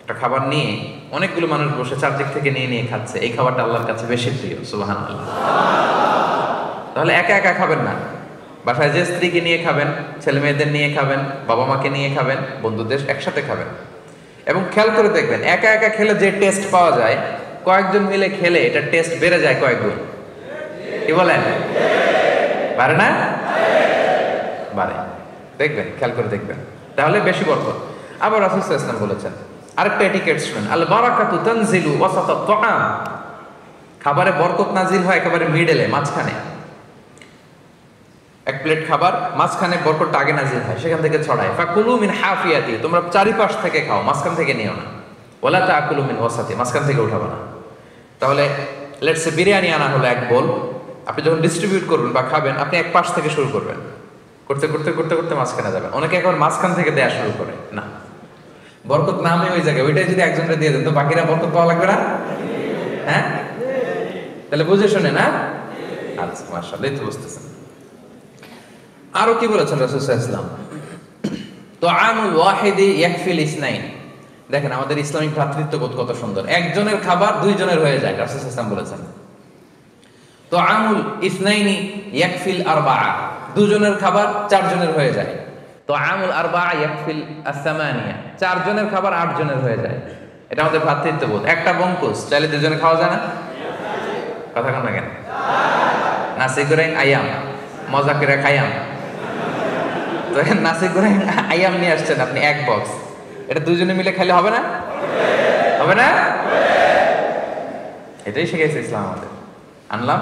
একটা খাবার নিয়ে অনেকগুলো মানুষ বসে চারদিক থেকে নিয়ে নিয়ে খাচ্ছে, এই খাবারটা আল্লাহর কাছে বেশি প্রিয়। সুবহানাল্লাহ। তাহলে একা একা খাবেন না, বাসায় যে স্ত্রীকে নিয়ে খাবেন, ছেলে মেয়েদের নিয়ে খাবেন, বাবা মাকে নিয়ে খাবেন, বন্ধুদের একসাথে খাবেন। এবং খেয়াল করে দেখবেন, একা একা খেলে যে টেস্ট পাওয়া যায়, কয়েকজন মিলে খেলে এটা টেস্ট বেড়ে যায় কয়েক গুণ। কি বলেন? বাড়ে না? বাড়ে। দেখবেন, খেয়াল করে দেখবেন, তাহলে বেশি বরকত। আবার রাসূল সাল্লাল্লাহু আলাইহি ওয়াসাল্লাম বলেছেন, আরেকটা এটিকেট শুনেন, আল বারাকাতু তানজিলু ওয়াসাতাত তাআম। খাবারে বরকত নাজিল হয় একেবারে মিডলে, মাঝখানে। এক প্লেট খাবার, মাঝখানে বরকতটা আগে নাজিল হয়, সেখান থেকে ছড়ায়। ফাকুলু মিন হাফিয়াতি, তোমরা চারিপাশ থেকে খাও, মাঝখান থেকে নিও না। ওয়ালা তাকুলু মিন ওয়াসাতি, মাঝখান থেকে উঠাবে না। তাহলে লেটস সে বিরিয়ানি আনা হলো এক বোল, আপনি যখন ডিস্ট্রিবিউট করবেন বা খাবেন, আপনি এক পাশ থেকে শুরু করবেন, করতে করতে করতে করতে মাঝখানে যাবেন। অনেকে একবার মাঝখান থেকে দেয়া শুরু করে, না, বরকত নামে ওই জায়গায়, ওইটাই যদি একজনকে দিয়ে দেন তো বাকিরা বরকত পাওয়া লাগবে না? হ্যাঁ, তাহলে বুঝে শুনে না? আচ্ছা, মাশাআল্লাহ, তো বুঝতেছেন। আরো কি বলেছেন রাসূল সাল্লাল্লাহু আলাইহি ওয়াসাল্লাম, তুআমুল ওয়াহিদি ইয়াকফিল ইসনাইন। দেখেন আমাদের ইসলামিক ভ্রাতৃত্ববোধ কত সুন্দর। একজনের খাবার দুইজনের হয়ে যায়, রাসূল সাল্লাল্লাহু আলাইহি ওয়াসাল্লাম বলেছেন। তুআমুল ইসনাইনি ইয়াকফিল আরবাআ, দুজনের খাবার চারজনের হয়ে যায়। তুআমুল আরবাআ ইয়াকফিল আস-সামানিয়া, চারজনের খাবার আটজনের হয়ে যায়। এটা আমাদের ভ্রাতৃত্ববোধ। একটা বঙ্কুস চাইলে দুজনে খাওয়া যায় না? কথা কন না কেন? নাসি গোরেং আয়াম, মজা করে খাইয়াম। তো নাসি গোরেং আয়াম নিয়ে আসছেন আপনি এক বক্স, এটা দুজনে মিলে খাইলে হবে না? হবে না? এটাই শিখেছে ইসলাম আমাদের। আনলাম,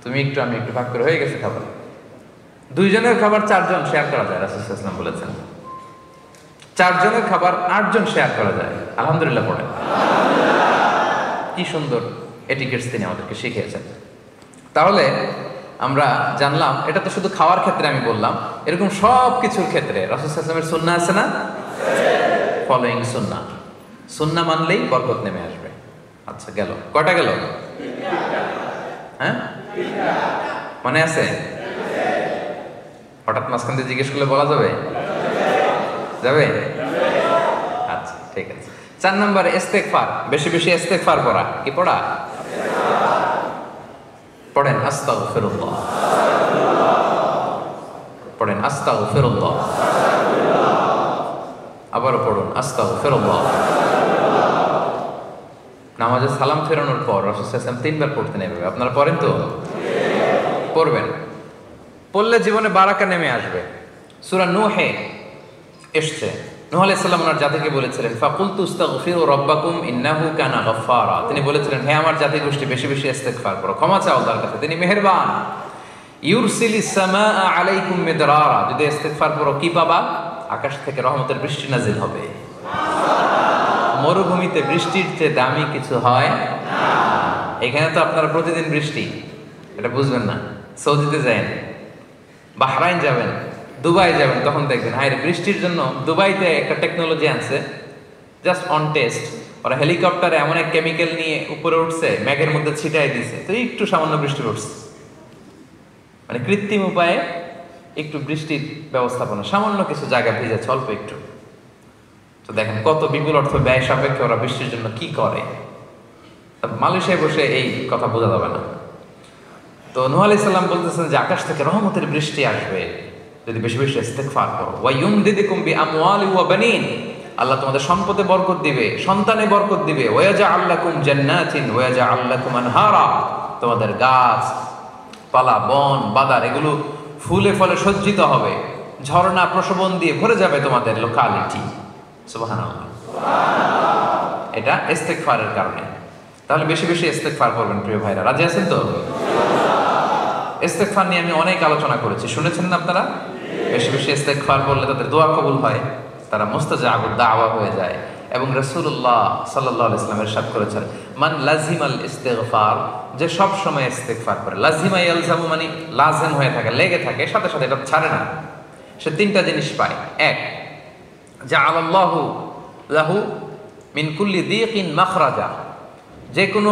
তুমি একটু আমি একটু, ভাগ করে হয়ে গেছে খাবার। দুইজনের খাবার চারজন শেয়ার করা যায়, রাসূল সাল্লাল্লাহু আলাইহি ওয়াসাল্লাম বলেছেন। চারজনের খাবার আটজন শেয়ার করা যায়। আলহামদুলিল্লাহ পড়েন। কি সুন্দর এটিকেটস তিনি আমাদেরকে শিখিয়েছেন। তাহলে আমরা জানলাম, এটা তো শুধু খাওয়ার ক্ষেত্রে আমি বললাম, এরকম সব কিছুর ক্ষেত্রে রাসূল সাল্লাল্লাহু আলাইহি ওয়াসাল্লামের সুন্নাহ আছে না? ফলোইং সুন্নাহ। সুন্নাহ মানলেই বরকত নেমে আসবে। আচ্ছা, গেল কয়টা? গেল, হ্যাঁ, মনে আছে? হঠাৎ মাঝখান দিয়ে জিজ্ঞেস করলে বলা যাবে? যাবে? আচ্ছা, ঠিক আছে। 4 নম্বর ইস্তেগফার, বেশি বেশি ইস্তেগফার পড়া। কি পড়া? পড়েন আস্তাগফিরুল্লাহ, পড়েন আস্তাগফিরুল্লাহ, আবারও পড়ুন আস্তাগফিরুল্লাহ। নামাজে সালাম ফেরানোর পর রাসূল সাল্লাল্লাহু আলাইহি ওয়াসাল্লাম 3 বার পড়তেন এভাবে। আপনারা পড়েন তো? পড়বেন। পড়লে জীবনে বারাকা নেমে আসবে। সূরা নূহে এসছে, নূহ আলাইহিস সালাম ওনার জাতিকে বলেছিলেন, ফাকুলতু আস্তাগফিরু রাব্বাকুম ইন্নাহু কানা গাফফারা। তিনি বলেছিলেন, হে আমার জাতি গোষ্ঠী, বেশি বেশি ইস্তেগফার করো, ক্ষমা চাও আল্লাহর কাছে, তিনি মেহেরবান। ইউরসিলিস সামাআ আলাইকুম মিদরারা, যদি ইস্তেগফার করো কি পাবা? আকাশ থেকে রহমতের বৃষ্টি নাজিল হবে। মরুভূমিতে বৃষ্টির চেয়ে দামি কিছু হয় না। এখানে তো আপনারা প্রতিদিন বৃষ্টি, এটা বুঝবেন না। সৌদিতে যাবেন, বাহরাইন যাবেন, দুবাই যাবেন, তখন দেখবেন হায় বৃষ্টির জন্য দুবাইতে একটা টেকনোলজি আনছে, জাস্ট অন টেস্ট। ওরা হেলিকপ্টারে এমন এক কেমিক্যাল নিয়ে উপরে উঠছে, মেঘের মধ্যে ছিটাই দিছে, তো একটু সামান্য বৃষ্টি পড়ছে। মানে কৃত্রিম উপায়ে একটু বৃষ্টির ব্যবস্থাপনা, সামান্য কিছু জায়গা ভিজেছে অল্প একটু। তো দেখেন কত বিপুল অর্থ ব্যয় সাপেক্ষে ওরা বৃষ্টির জন্য কি করে। মালয়েশিয়ায় বসে এই কথা বোঝা যাবে না। তো নূহ আলাইহিস সালাম বলতেছেন যে আকাশ থেকে রহমতের বৃষ্টি আসবে যদি বেশি বেশি ইস্তেগফার করো। ওয়া ইউমদিদুকুম বিআমওয়ালি ওয়া বানিন, আল্লাহ তোমাদের সম্পদে বরকত দিবে, সন্তানে বরকত দিবে। ওয়া ইয়াজআল লাকুম জান্নাতিন ওয়া ইয়াজআল লাকুম আনহারা, তোমাদের গাছ পালা, বন বাদার এগুলো ফুলে ফলে সজ্জিত হবে, ঝর্ণা প্রশোভন দিয়ে ভরে যাবে তোমাদের লোকালিটি। সুবহানাল্লাহ। এটা ইস্তেগফারের কারণে। তাহলে বেশি বেশি ইস্তেগফার করবেন প্রিয় ভাইরা, রাজি আছেন তো? ইস্তেগফার নিয়ে আমি অনেক আলোচনা করেছি, শুনেছেন না আপনারা? বেশি বেশি ইস্তেগফার করলে তাদের দোয়া কবুল হয়, তারা মুস্তাজাবুদ দাওয়া হয়ে যায়। এবং রাসূলুল্লাহ সাল্লাল্লাহু আলাইহি ওয়াসাল্লাম ইরশাদ করেছেন, মান লাজিমাল ইস্তিগফার, যে সব সময় ইস্তেগফার করে। লাজিমা ইয়ালজামু মানে লাজিম হয়ে থাকে, লেগে থাকে, সাথে সাথে এটা ছাড়ে না, সে তিনটা জিনিস পায়। এক, জাআলাল্লাহু লাহু মিন কুল্লি দিকিন মাখরাজা, যে কোনো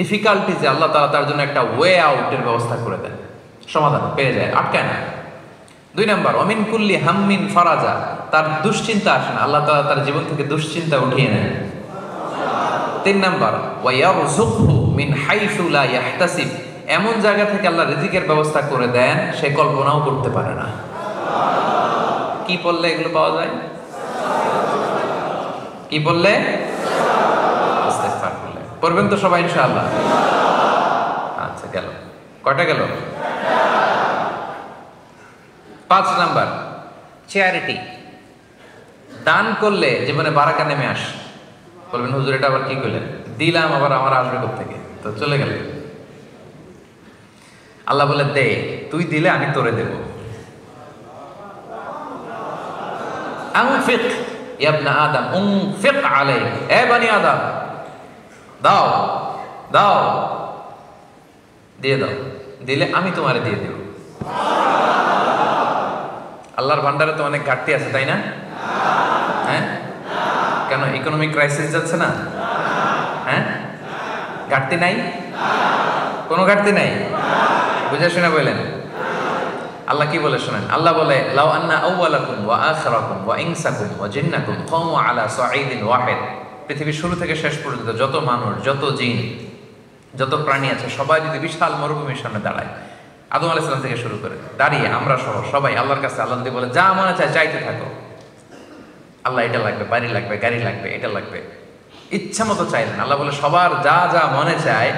ডিফিকাল্টিজে আল্লাহ তাআলা তার জন্য একটা ওয়ে আউটের ব্যবস্থা করে দেন, সমাধান পেয়ে যায়, আটকায় না। দুই নাম্বার, অমিন কুল্লি হাম্মিন ফারাজা, তার দুশ্চিন্তা আসে না, আল্লাহ তাআলা তার জীবন থেকে দুশ্চিন্তা উঠিয়ে নেন। তিন নাম্বার, ওয়া ইয়ারযুকহু মিন হাইসু লা ইয়াহতাসিব, এমন জায়গা থেকে আল্লাহ রিজিকের ব্যবস্থা করে দেন সে কল্পনাও করতে পারে না। কি বললে এগুলো পাওয়া যায়? কি বললে? ইস্তেগফার করলে। পড়বেন তো সবাই ইনশাআল্লাহ? আচ্ছা, গেল কয়টা? গেল 5 নাম্বার, চ্যারিটি, দান করলে জীবনে বারাকা নেমে আসে। বলবেন হুজুর এটা আবার কি করলেন? দিলাম আবার আমার আসবে কোত্থেকে? তো চলে গেল। আল্লাহ বলে দে, তুই দিলে আমি তোরে দেব। আনফিক ইয়া ইবনা আদম উনফিক আলাইক, এ বনি আদম দাও দাও, দিয়ে দাও, দিলে আমি তোমারে দিয়ে দেব। আল্লাহর ভান্ডারে তো অনেক ঘাটতি আছে, তাই না? হ্যাঁ, কেন ইকোনমিক ক্রাইসিস যাচ্ছে না? হ্যাঁ, ঘাটতি নাই, কোনো ঘাটতি নাই, বুঝে শুনে বলেন। আল্লাহ কি বলে শোনেন, আল্লাহ বলে লাউ আন্না আউওয়ালাকুম ওয়া আখিরাকুম ওয়া ইনসাকুম ওয়া জিন্নাকুম কামু আলা সাঈদিন ওয়াহিদ, পৃথিবীর শুরু থেকে শেষ পর্যন্ত যত মানুষ, যত জিন, যত প্রাণী আছে সবাই যদি বিশাল মরুভূমির সামনে দাঁড়ায়, আদম আলাইহিস সালাম থেকে শুরু করে দাঁড়িয়ে আমরা সহ সবাই আল্লাহর কাছে, আল্লাহ যদি বলে যা মনে চায় চাইতে থাকো, আল্লাহ এটা লাগবে, বাড়ি লাগবে, গাড়ি লাগবে, এটা লাগবে, ইচ্ছা মতো চাইলেন। আল্লাহ বলে সবার যা যা মনে চায়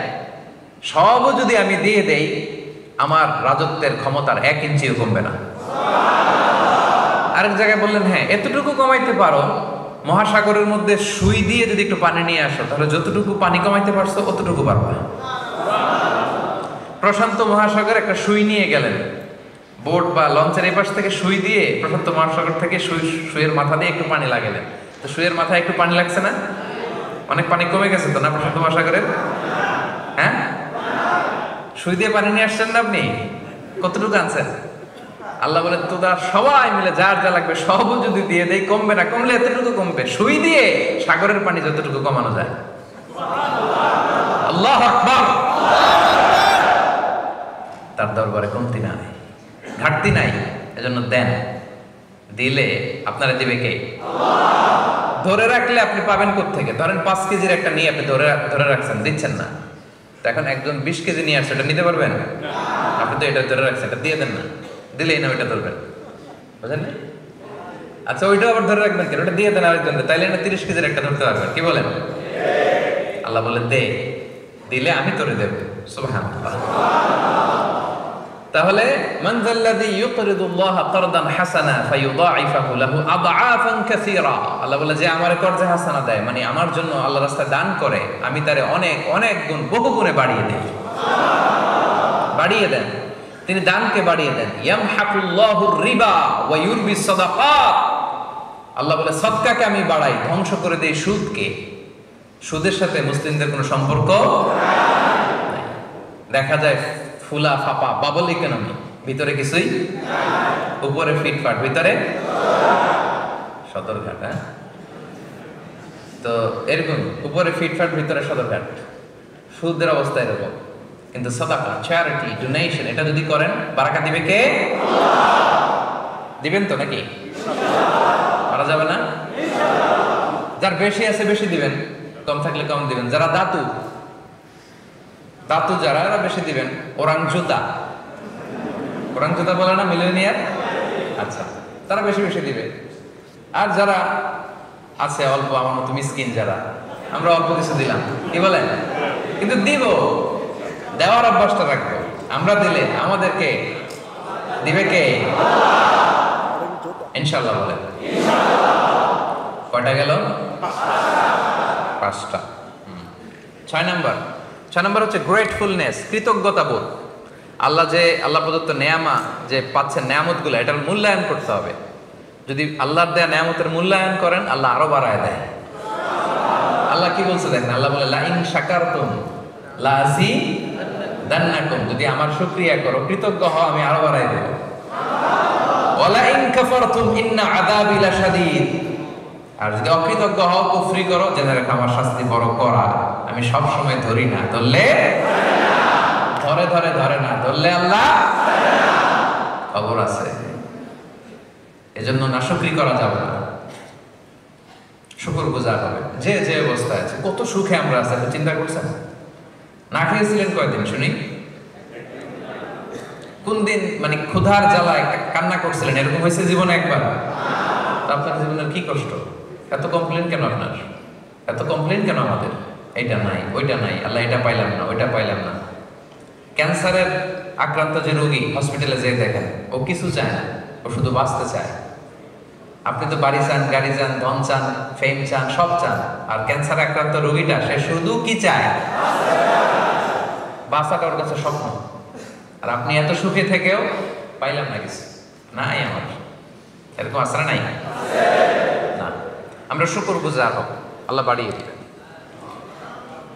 সবও যদি আমি দিয়ে দেই, আমার রাজত্বের ক্ষমতার 1 ইঞ্চিও কমবে না। আরেক জায়গায় বললেন হ্যাঁ এতটুকু কমাইতে পারো, মহাসাগরের মধ্যে সুই দিয়ে যদি একটু পানি নিয়ে আসো, তাহলে যতটুকু পানি কমাইতে পারছো অতটুকু পারবা। প্রশান্ত মহাসাগর একটা সুই নিয়ে গেলেন, বোট বা লঞ্চের এই পাশ থেকে সুই দিয়ে প্রশান্ত মহাসাগর থেকে সুইয়ের মাথা দিয়ে একটু পানি লাগালেন, তো সুইয়ের মাথায় একটু পানি লাগছে না? অনেক পানি কমে গেছে তো না প্রশান্ত মহাসাগরের? হ্যাঁ, সুই দিয়ে পানি নিয়ে আসছেন না আপনি? কতটুকু আনছেন? আল্লাহ বলে তোরা সবাই মিলে যার যা লাগবে সবও যদি দিয়ে দেই কমবে না, কমলে এতটুকু কমবে, সুই দিয়ে সাগরের পানি যতটুকু কমানো যায়। আল্লাহু আকবার। তার দরবারে কমতি নাই, ঘাটতি নাই, এজন্য দেন, দিলে আপনারা দিবে কে? ধরে রাখলে আপনি পাবেন কোত্থেকে? ধরেন 5 কেজির একটা নিয়ে আপনি ধরে রাখছেন, দিচ্ছেন না, তো এখন একজন 20 কেজি নিয়ে আসছে, এটা নিতে পারবেন? আপনি তো এটা ধরে রাখছেন, এটা দিয়ে দেন না, দিলেই না ওইটা ধরবেন, বুঝলেন না? আচ্ছা ওইটাও আবার ধরে রাখবেন কেন? ওটা দিয়ে দেন আরেকজনকে, তাইলে না 30 কেজির একটা ধরতে পারবেন। কি বলেন? আল্লাহ বলে দে, দিলে আমি তোরে দেব। সুবহানাল্লাহ। তাহলে মান যাল্লাযী ইউকরিদুল্লাহা কারদান হাসানা ফায়ুদাঈফাহু লাহু আদআফান কাসীরা, আল্লাহ বলে যে আমার কর্জে হাসানা দেয়, মানে আমার জন্য আল্লাহর রাস্তায় দান করে, আমি তারে অনেক অনেক গুণ বহু গুণে বাড়িয়ে দেই। বাড়িয়ে দেন, তিনি দানকে বাড়িয়ে দেন। ইয়ামহাকুল্লাহুর রিবা ওয়া ইউরবিস সাদাকাত, আল্লাহ বলে সদকাকে আমি বাড়াই, ধ্বংস করে দেই সুদকে। সুদের সাথে মুসলিমদের কোনো সম্পর্ক নাই। দেখা যায় ফুলা ফাপা বাবল ইকোনমি, ভিতরে কিছুই, উপরে ফিটফাট, ভিতরে সদরঘাট। তো এরকম উপরে ফিটফাট, ভিতরে সদরঘাট, সুদের অবস্থা এরকম। কিন্তু সাদাকা, চ্যারিটি, ডোনেশন, এটা যদি করেন বারাকা দিবে কে? দিবেন তো নাকি? পারা যাবে না? যার বেশি আছে বেশি দিবেন, কম থাকলে কম দিবেন। যারা দাতু যারা, এরা বেশি দিবেন। ওরাং জুতা বলে না মিলেনিয়ার? আচ্ছা, তারা বেশি বেশি দিবে। আর যারা আছে অল্প, আমার মতো মিসকিন যারা, আমরা অল্প কিছু দিলাম, কি বলেন? কিন্তু দিব, দেওয়ার অভ্যাসটা রাখবো। আমরা দিলে আমাদেরকে দিবে কে? ইনশাআল্লাহ বলেন। কয়টা গেল? 5টা। 6 নাম্বার হচ্ছে গ্রেটফুলনেস, কৃতজ্ঞতা বোধ। আল্লাহ প্রদত্ত নেয়ামা যে পাচ্ছেন, নেয়ামতগুলো, এটার মূল্যায়ন করতে হবে। যদি আল্লাহর দেয়া নেয়ামতের মূল্যায়ন করেন, আল্লাহ আরো বাড়ায় দেয়। আল্লাহ কি বলছে দেখেন, আল্লাহ বলে লা ইন শাকারতুম লা আযীদান্নাকুম, যদি আমার শুকরিয়া করো, কৃতজ্ঞ হও, আমি আরো বাড়ায় দেব। ওয়া লা ইন কাফারতুম ইন্না আযাবি লাশাদীদ, আর যদি অকৃতজ্ঞ হও, কুফরি করো, জেনে রাখো আমার শাস্তি বড় কড়া। আমি সব সময় ধরি না, ধরলে ধরে না, ধরলে আল্লাহ খবর আছে। এজন্য নাশুকরি করা যাবে না, শুকরগুজার হবে। যে যে অবস্থায় আছে, কত সুখে আমরা আছি, চিন্তা করছেন? না খেয়েছিলেন কয়দিন শুনি? কোন দিন মানে ক্ষুধার জ্বালায় কান্না করছিলেন? এরকম হয়েছে জীবনে একবার? আপনার জীবনের কি কষ্ট? এত কমপ্লেন কেন আপনার? এত কমপ্লেন কেন আমাদের? এইটা নাই, ওইটা নাই, আল্লাহ এটা পাইলাম না, ওইটা পাইলাম না। ক্যান্সারের আক্রান্ত যে রোগী হসপিটালে যেয়ে দেখেন, ও কিছু চায় না, ও শুধু বাঁচতে চায়। আপনি তো বাড়ি চান, গাড়ি চান, ধন চান, ফেম চান, সব চান। আর ক্যান্সার আক্রান্ত রোগীটা, সে শুধু কি চায়? বাঁচাটা ওর কাছে স্বপ্ন। আর আপনি এত সুখে থেকেও পাইলাম না কিছু, নাই আমার। এরকম আসরা নাই না? আমরা শুকরগুজার হব, আল্লাহ বাড়িয়ে দিবেন।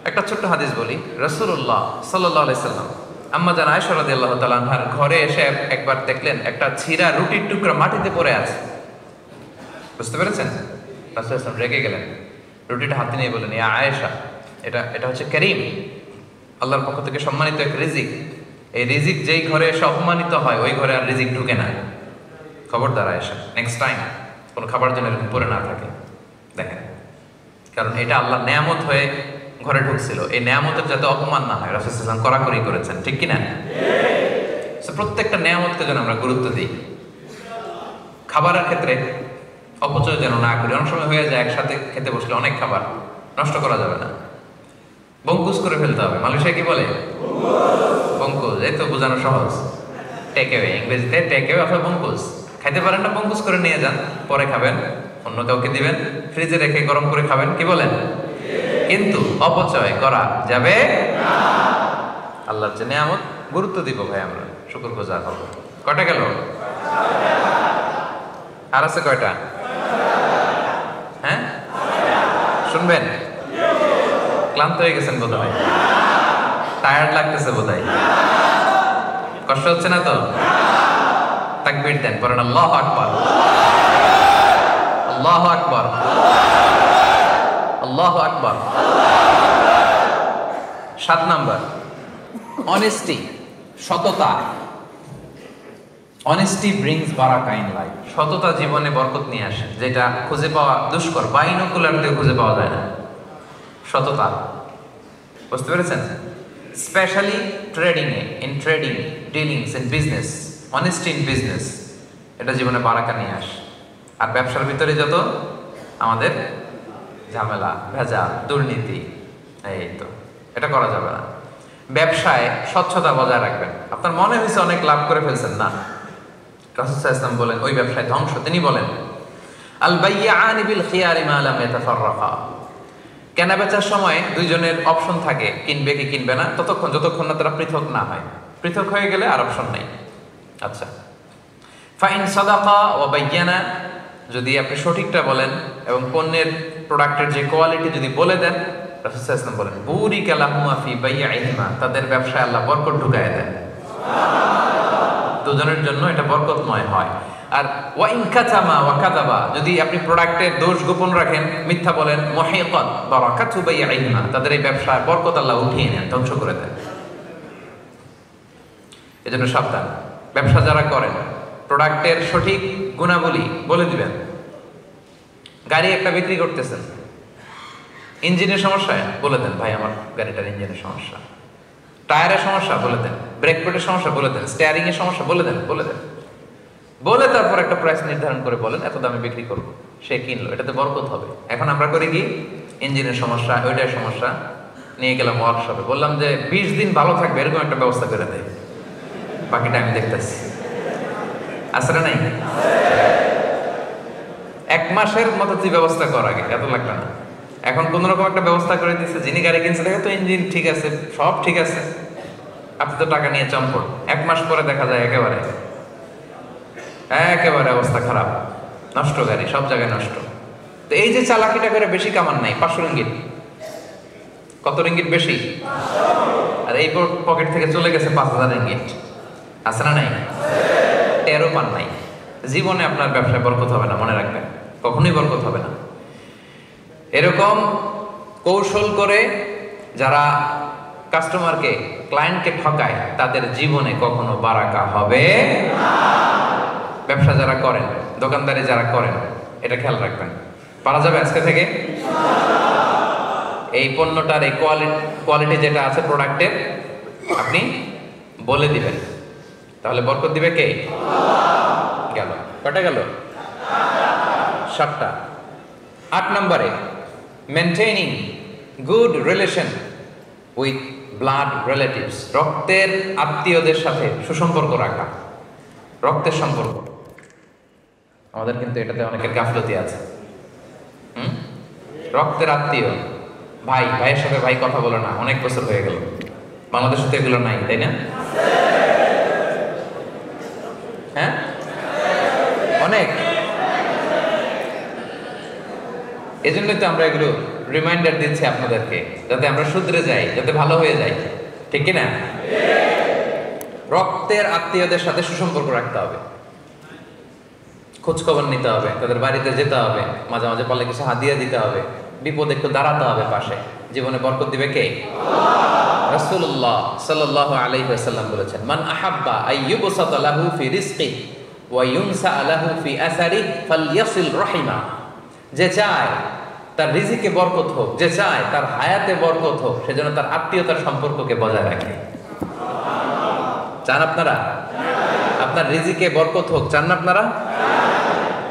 একটা ছোট্ট হাদিস বলি। রাসূলুল্লাহ সাল্লাল্লাহু আলাইহি সাল্লাম আম্মা জান আয়েশা রাদিয়াল্লাহু তাআলা আনহার ঘরে এসে একবার দেখলেন একটা ছিঁড়া রুটির টুকরা মাটিতে পড়ে আছে। বুঝতে পেরেছেন? রাসূল সাল্লাল্লাহু আলাইহি সাল্লাম রেগে গেলেন, রুটিটা হাতে নিয়ে বললেন, ইয়া আয়েশা, এটা হচ্ছে কারীম, আল্লাহর পক্ষ থেকে সম্মানিত এক রিজিক। এই রিজিক যেই ঘরে এসে অপমানিত হয়, ওই ঘরে আর রিজিক ঢুকে না। খবরদার আয়েশা, নেক্সট টাইম কোনো খাবার জন্য এরকম পড়ে না থাকে। দেখেন, কারণ এটা আল্লাহর নেয়ামত হয়ে ঘরে ঢুকছিল, এই নেয়ামতের যাতে অপমান না হয়, রাসূল সাল্লাল্লাহু আলাইহি ওয়াসাল্লাম কড়াকড়ি করেছেন, ঠিক কি না? প্রত্যেকটা নেয়ামতকে যেন আমরা গুরুত্ব দিই। খাবারের ক্ষেত্রে অপচয় যেন না করি। অনেক সময় হয়ে যায়, একসাথে খেতে বসলে অনেক খাবার নষ্ট করা যাবে না, বঙ্কুস করে ফেলতে হবে। মালয়েশিয়া কি বলে? বঙ্কুস। এই তো বোঝানো সহজ। টেক অ্যাওয়ে, ইংরেজিতে টেক অ্যাওয়ে অথবা বঙ্কুস। খাইতে পারেন না, বঙ্কুস করে নিয়ে যান, পরে খাবেন, অন্য কাউকে দিবেন, ফ্রিজে রেখে গরম করে খাবেন, কি বলেন? কিন্তু অপচয় করা যাবে না। আল্লাহর যে নিয়ামত, গুরুত্ব দিব ভাই, আমরা শুকরগুজার হব। কয়টা গেল? আর আছে কয়টা? হ্যাঁ, শুনবেন? ক্লান্ত হয়ে গেছেন বোধ হয়, টায়ার্ড লাগতেছে বোধ হয়, কষ্ট হচ্ছে না তো? তাকবীর দেন, বলেন আল্লাহু আকবার, আল্লাহু আকবার, আল্লাহু আকবার। 7 নাম্বার, অনেস্টি, সততা। অনেস্টি ব্রিংস বারাকা ইন লাইফ। সততা জীবনে বরকত নিয়ে আসে, যেটা খুঁজে পাওয়া দুষ্কর, বাইনোকুলার দিয়ে খুঁজে পাওয়া যায় না। সততা, বুঝতে পেরেছেন? Specially in trading, dealings in business, honesty in business, এটা জীবনে বারাকা নিয়ে আসে। আর ব্যবসার ভিতরে যত আমাদের ঝামেলা, ভেজাল, দুর্নীতি, এই তো এটা করা যাবে না। ব্যবসায় স্বচ্ছতা বজায় রাখবেন। আপনার মনে হয়েছে অনেক লাভ করে ফেলছেন, না, রাসূল সাল্লাল্লাহু আলাইহি ওয়াসাল্লাম বলেন ওই ব্যবসায় ধ্বংস। তিনি বলেন আল বাইয়ানি বিল খিয়ারি মা লাম ইয়াতাফাররাকা, কেনা বেচার সময় দুইজনের অপশন থাকে, কিনবে কি কিনবে না, যতক্ষণ না তারা পৃথক না হয়। পৃথক হয়ে গেলে আর অপশন নাই। আচ্ছা, ফাইন সাদাকা ওয়া বাইয়ানা, যদি আপনি সঠিকটা বলেন এবং পণ্যের প্রোডাক্টের যে কোয়ালিটি যদি বলে দেন, রাসূল সাল্লাল্লাহু আলাইহি ওয়াসাল্লাম বলেন বুরিকা লাহুমা ফি বাইইহিমা, তাদের ব্যবসায় আল্লাহ বরকত ঢুকায় দেন, দুজনের জন্য এটা বরকতময় হয়। আর ওয়া ইন কাতামা ওয়া কাযাবা, যদি আপনি প্রোডাক্টের দোষ গোপন রাখেন, মিথ্যা বলেন, মুহিকাত বারাকাতু বাইইহিমা, তাদের এই ব্যবসায় বরকত আল্লাহ উঠিয়ে নেন, ধ্বংস করে দেন। এজন্য সাবধান, ব্যবসা যারা করেন প্রোডাক্টের সঠিক গুণাবলী বলে দিবেন। গাড়ি একটা বিক্রি করতেছেন, ইঞ্জিনের সমস্যা বলে দেন, ভাই আমার গাড়িটার ইঞ্জিনের সমস্যা, টায়ারের সমস্যা বলে দেন, ব্রেক প্যাডের সমস্যা বলে দেন, স্টিয়ারিং এর সমস্যা বলে দেন, বলে তারপর একটা প্রাইস নির্ধারণ করে বলেন এত দামে বিক্রি করবো, সে কিনলো, এটাতে বরকত হবে। এখন আমরা করি কি, ইঞ্জিনের সমস্যা, ওইটার সমস্যা নিয়ে গেলাম ওয়ার্কশপে, বললাম যে 20 দিন ভালো থাকবে এরকম একটা ব্যবস্থা করে দেয়, বাকিটা আমি দেখতেছি। আসলে নাই 1 মাসের মতো তুই ব্যবস্থা কর, আগে এত লাগবে না। এখন কোন রকম একটা ব্যবস্থা করে দিচ্ছে, যিনি গাড়ি কিনছে দেখে তো ইঞ্জিন ঠিক আছে, সব ঠিক আছে, আপনি তো টাকা নিয়ে চম্পট। 1 মাস পরে দেখা যায় একেবারে অবস্থা খারাপ, নষ্ট গাড়ি, সব জায়গায় নষ্ট। তো এই যে চালাকিটা করে বেশি কামান নাই, 500 রিঙ্গিত। কত রিঙ্গিত বেশি? আর এই পকেট থেকে চলে গেছে 5000 রিঙ্গিত। আছে না নাই? টেরও পান নাই। জীবনে আপনার ব্যবসায় বরকত হবে না, মনে রাখবেন, কখনোই বরকত হবে না। এরকম কৌশল করে যারা কাস্টমারকে, ক্লায়েন্টকে ঠকায়, তাদের জীবনে কখনো বারাকা হবে না। ব্যবসা যারা করেন, দোকানদারি যারা করেন, এটা খেয়াল রাখবেন। পারা যাবে আজকে থেকে? এই পণ্যটার এই কোয়ালিটি যেটা আছে প্রোডাক্টের, আপনি বলে দিবেন, তাহলে বরকত দিবে কে? গেল কটা গেল? 7টা। 8 নম্বরে, maintaining good relation with blood relatives, রক্তের আত্মীয়দের সাথে সুসম্পর্ক রাখা। রক্তের সম্পর্ক আমাদের কিন্তু এটাতে অনেকের গাফলতি আছে। রক্তের আত্মীয়, ভাইয়ের সাথে ভাই কথা বলে না, অনেক বছর হয়ে গেল। বাংলাদেশে তো এগুলো নাই, তাই না? হ্যাঁ, অনেক। এজন্যই তো আমরা এগুলো রিমাইন্ডার দিচ্ছি আপনাদেরকে, যাতে আমরা শুধরে যাই, যাতে ভালো হয়ে যাই, ঠিক কিনা? রক্তের আত্মীয়দের সাথে সুসম্পর্ক রাখতে হবে, খোঁজ খবর নিতে হবে, তাদের বাড়িতে যেতে হবে, মাঝে মাঝে পারলে কিছু হাদিয়া দিতে হবে, বিপদে একটু দাঁড়াতে হবে পাশে। জীবনে বরকত দিবে কে? রাসূলুল্লাহ সাল্লাল্লাহু আলাইহি ওয়াসাল্লাম বলেছেন, মান আহাব্বা আইয়ুবসাতা লাহু ফি রিজকিহি ওয়া ইউনসা লাহু ফি আসারিহি ফালইয়াসিল রাহিমা। যে চায় তার রিজিকে বরকত হোক, যে চায় তার হায়াতে বরকত হোক, সেজন্য তার আত্মীয়তার সম্পর্ককে বজায় রাখে। চান আপনারা? আপনার রিজিকে বরকত হোক চান না আপনারা?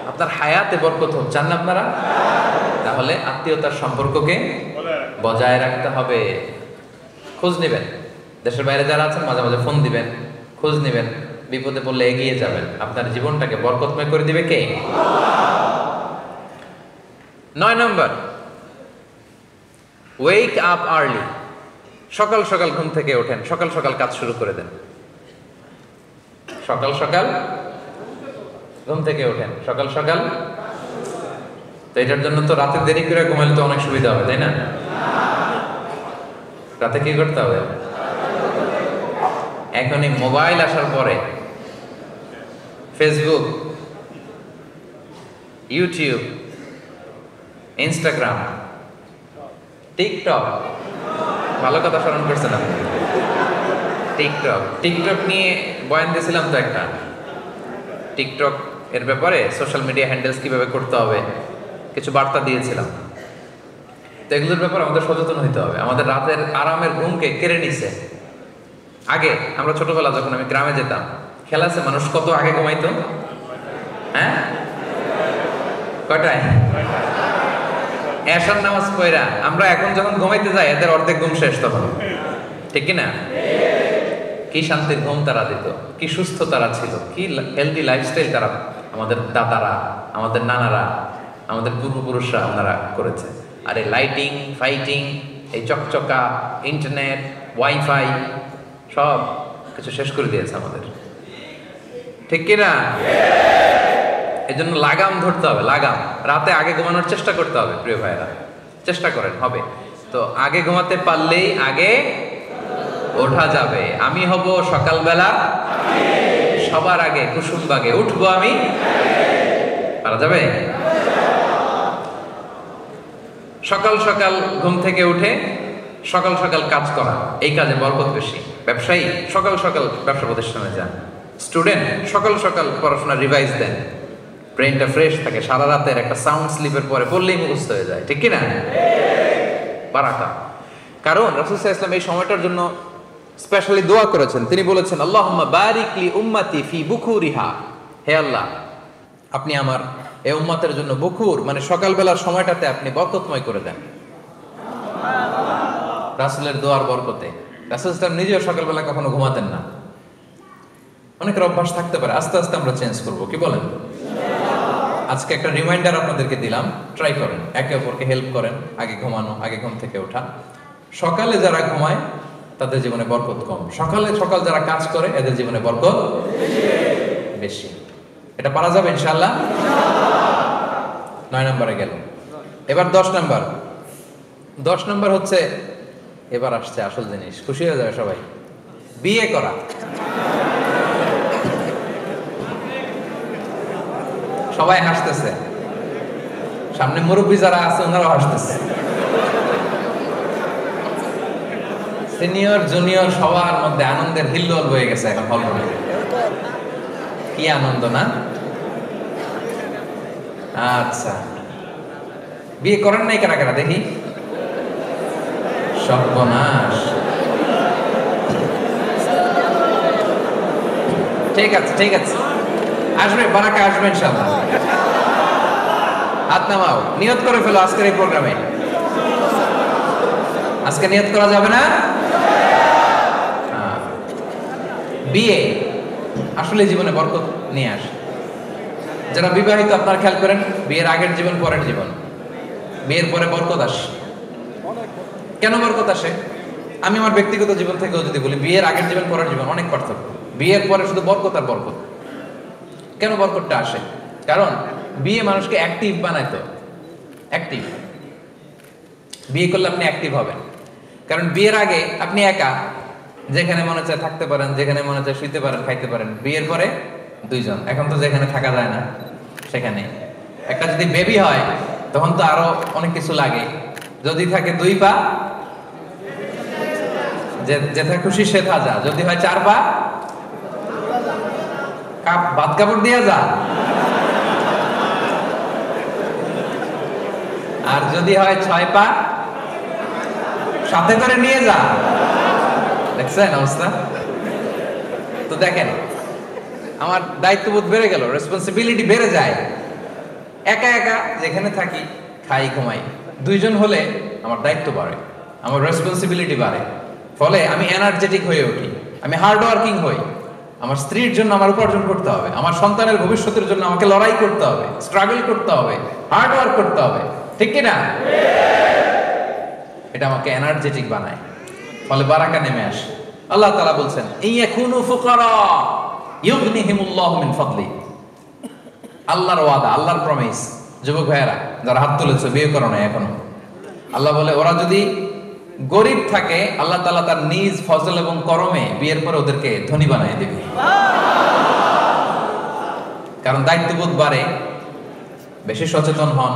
আপনার হায়াতে বরকত হোক চান না আপনারা? তাহলে আত্মীয়তার সম্পর্ককে বজায় রাখতে হবে। খোঁজ নেবেন, দেশের বাইরে যারা আছেন মাঝে মাঝে ফোন দিবেন, খোঁজ নেবেন, বিপদে পড়লে এগিয়ে যাবেন। আপনার জীবনটাকে বরকতময় করে দিবে কে? 9 নম্বর, ওয়েক আপ আর্লি। সকাল সকাল ঘুম থেকে ওঠেন, সকাল সকাল কাজ শুরু করে দেন। সকাল সকাল ঘুম থেকে ওঠেন, সকাল সকাল। তো এটার জন্য তো রাতে দেরি করে ঘুমাইলে তো অনেক সুবিধা হবে, তাই না? রাতে কি করতে হবে? এখন এই মোবাইল আসার পরে ফেসবুক, ইউটিউব, ইনস্টাগ্রাম, টিকটক, ভালো কথা স্মরণ করছেন আপনি। টিকটক নিয়ে বয়ান দিয়েছিলাম তো একটা, টিকটক এর ব্যাপারে, সোশ্যাল মিডিয়া হ্যান্ডেলস কিভাবে করতে হবে, কিছু বার্তা দিয়েছিলাম। তো এগুলোর ব্যাপারে আমাদের সচেতন হইতে হবে। আমাদের রাতের আরামের ঘুমকে কেড়ে নিছে। আগে আমরা ছোটবেলা যখন আমি গ্রামে যেতাম, খেলা আছে, মানুষ কত আগে ঘুমাইতো? হ্যাঁ, কয়টায়? এশার নামাজ পড়া আমরা এখন যখন ঘুমাইতে যাই, এদের অর্ধেক ঘুম শেষ তখন। ঠিক কি না? কি শান্তির ঘুম তারা দিত, কি সুস্থ তারা ছিল, কি হেলদি লাইফস্টাইল তারা, আমাদের দাদারা, আমাদের নানারা, আমাদের পূর্বপুরুষরা ওনারা করেছে। আর এই লাইটিং ফাইটিং, এই চকচকা ইন্টারনেট ওয়াইফাই সব কিছু শেষ করে দিয়েছে আমাদের, ঠিক কিনা? এই জন্য লাগাম ধরতে হবে, লাগাম। রাতে আগে ঘুমানোর চেষ্টা করতে হবে প্রিয় ভাইরা, চেষ্টা করেন, হবে তো। আগে ঘুমাতে পারলেই আগে ওঠা যাবে। আমি হব সকালবেলা সবার আগে, কুসুম বাগে উঠবো আমি, পারা যাবে? সকাল সকাল ঘুম থেকে উঠে সকাল সকাল কাজ করা, এই কাজে বরকত বেশি। ব্যবসায়ী সকাল সকাল ব্যবসা প্রতিষ্ঠানে যান, স্টুডেন্ট সকাল সকাল পড়াশোনা রিভাইজ দেন, ব্রেনটা ফ্রেশ থাকে, সারা রাতের একটা সাউন্ড স্লিপের পরে পড়লেই মুখস্থ হয়ে যায়, ঠিক কিনা? বারাকা। কারণ রাসূল সাল্লাল্লাহু আলাইহি ওয়াসাল্লাম এই সময়টার জন্য স্পেশালি দোয়া করেছেন। তিনি বলেছেন, আল্লাহুম্মা বারিক লি উম্মতি ফি বুকুরিহা, হে আল্লাহ আপনি আমার এই উম্মতের জন্য বুকুর মানে সকালবেলার সময়টাতে আপনি বরকতময় করে দেন। রাসূলের দোয়ার বরকতে। রাসূল সাল্লাল্লাহু আলাইহি ওয়াসাল্লাম নিজেও সকালবেলা কখনো ঘুমাতেন না। অনেকের অভ্যাস থাকতে পারে, আস্তে আস্তে আমরা চেঞ্জ করব, কি বলেন? আজকে একটা রিমাইন্ডার আপনাদেরকে দিলাম, ট্রাই করেন, একে অপরকে হেল্প করেন, আগে ঘুমানো, আগে ঘুম থেকে ওঠা। সকালে যারা ঘুমায় তাদের জীবনে বরকত কম, সকাল যারা কাজ করে এদের জীবনে বরকত বেশি। এটা পারা যাবে ইনশাআল্লাহ। 9 নম্বরে গেল, এবার 10 নম্বর। 10 নম্বর হচ্ছে, এবার আসছে আসল জিনিস, খুশি হয়ে যাবে সবাই, বিয়ে করা। সবাই হাসতেছে, সামনে মুরব্বী যারা আছে ওনারাও হাসতেছে, সিনিয়র জুনিয়র সবার মধ্যে আনন্দের হিল্লোল বয়ে গেছে এখন হলরুমে। কি আনন্দ না? আচ্ছা, বিয়ে করেন নাই কারা কারা দেখি? সর্বনাশ। ঠিক আছে ঠিক আছে, আসবে, বারাকা আসবে ইনশাআল্লাহ। হাত নামাও, নিয়ত করে ফেলো আজকের এই প্রোগ্রামে। আজকে নিয়ত করা যাবে না? বিয়ে আসলে জীবনে বরকত নিয়ে আসে। যারা বিবাহিত আপনারা খেয়াল করেন, বিয়ের আগের জীবন পরের জীবন, বিয়ের পরে বরকত আসে। কেন বরকত আসে? আমি আমার ব্যক্তিগত জীবন থেকেও যদি বলি, বিয়ের আগের জীবন পরের জীবন অনেক পার্থক্য। বিয়ের পরে শুধু বরকত আর বরকত। কেন বরকতটা আসে? কারণ বিয়ে মানুষকে অ্যাক্টিভ বানায়। তো অ্যাক্টিভ, বিয়ে করলে আপনি অ্যাক্টিভ হবেন। কারণ বিয়ের আগে আপনি একা, যেখানে মনে চায় থাকতে পারেন, যেখানে মনে চায় শুইতে পারেন, খাইতে পারেন। বিয়ের পরে দুইজন, এখন তো যেখানে থাকা যায় না সেখানে। একটা যদি বেবি হয় তখন তো আরো অনেক কিছু লাগে। যদি থাকে 2 পা, যেথা খুশি সেথা যা। যদি হয় 4 পা, ভাত কাপড় দিয়া যা। আর যদি হয় 6 পা, সাথে করে নিয়ে যা। দেখছেন অবস্থা? তো দেখেন, আমার দায়িত্ববোধ বেড়ে গেল, রেসপন্সিবিলিটি বেড়ে যায়। একা একা যেখানে থাকি, খাই ঘুমাই। 2 জন হলে আমার দায়িত্ব বাড়ে, আমার রেসপন্সিবিলিটি বাড়ে। ফলে আমি এনার্জেটিক হয়ে উঠি, আমি হার্ড ওয়ার্কিং হই। আমার স্ত্রীর জন্য আমার উপার্জন করতে হবে, আমার সন্তানের ভবিষ্যতের জন্য আমাকে লড়াই করতে হবে, স্ট্রাগল করতে হবে, হার্ড ওয়ার্ক করতে হবে, ঠিক কি না? এটা আমাকে এনার্জেটিক বানায়, ফলে বারাকা নেমে আসে। আল্লাহ তাআলা বলছেন, ইয়াকুনু ফুকারা ইউগনিহিমুল্লাহু মিন ফাদলি। আল্লাহর ওয়াদা, আল্লাহর প্রমিস। যুবক ভাইয়েরা যারা হাত তুলেছে, বিয়ে করো না এখনো, আল্লাহ বলে ওরা যদি গরিব থাকে, আল্লাহ তাআলা তার নিজ ফজল এবং করমে বিয়ের পরে ওদেরকে ধনী বানিয়ে দেবে। কারণ দায়িত্ববোধ বাড়ে, বেশি সচেতন হন,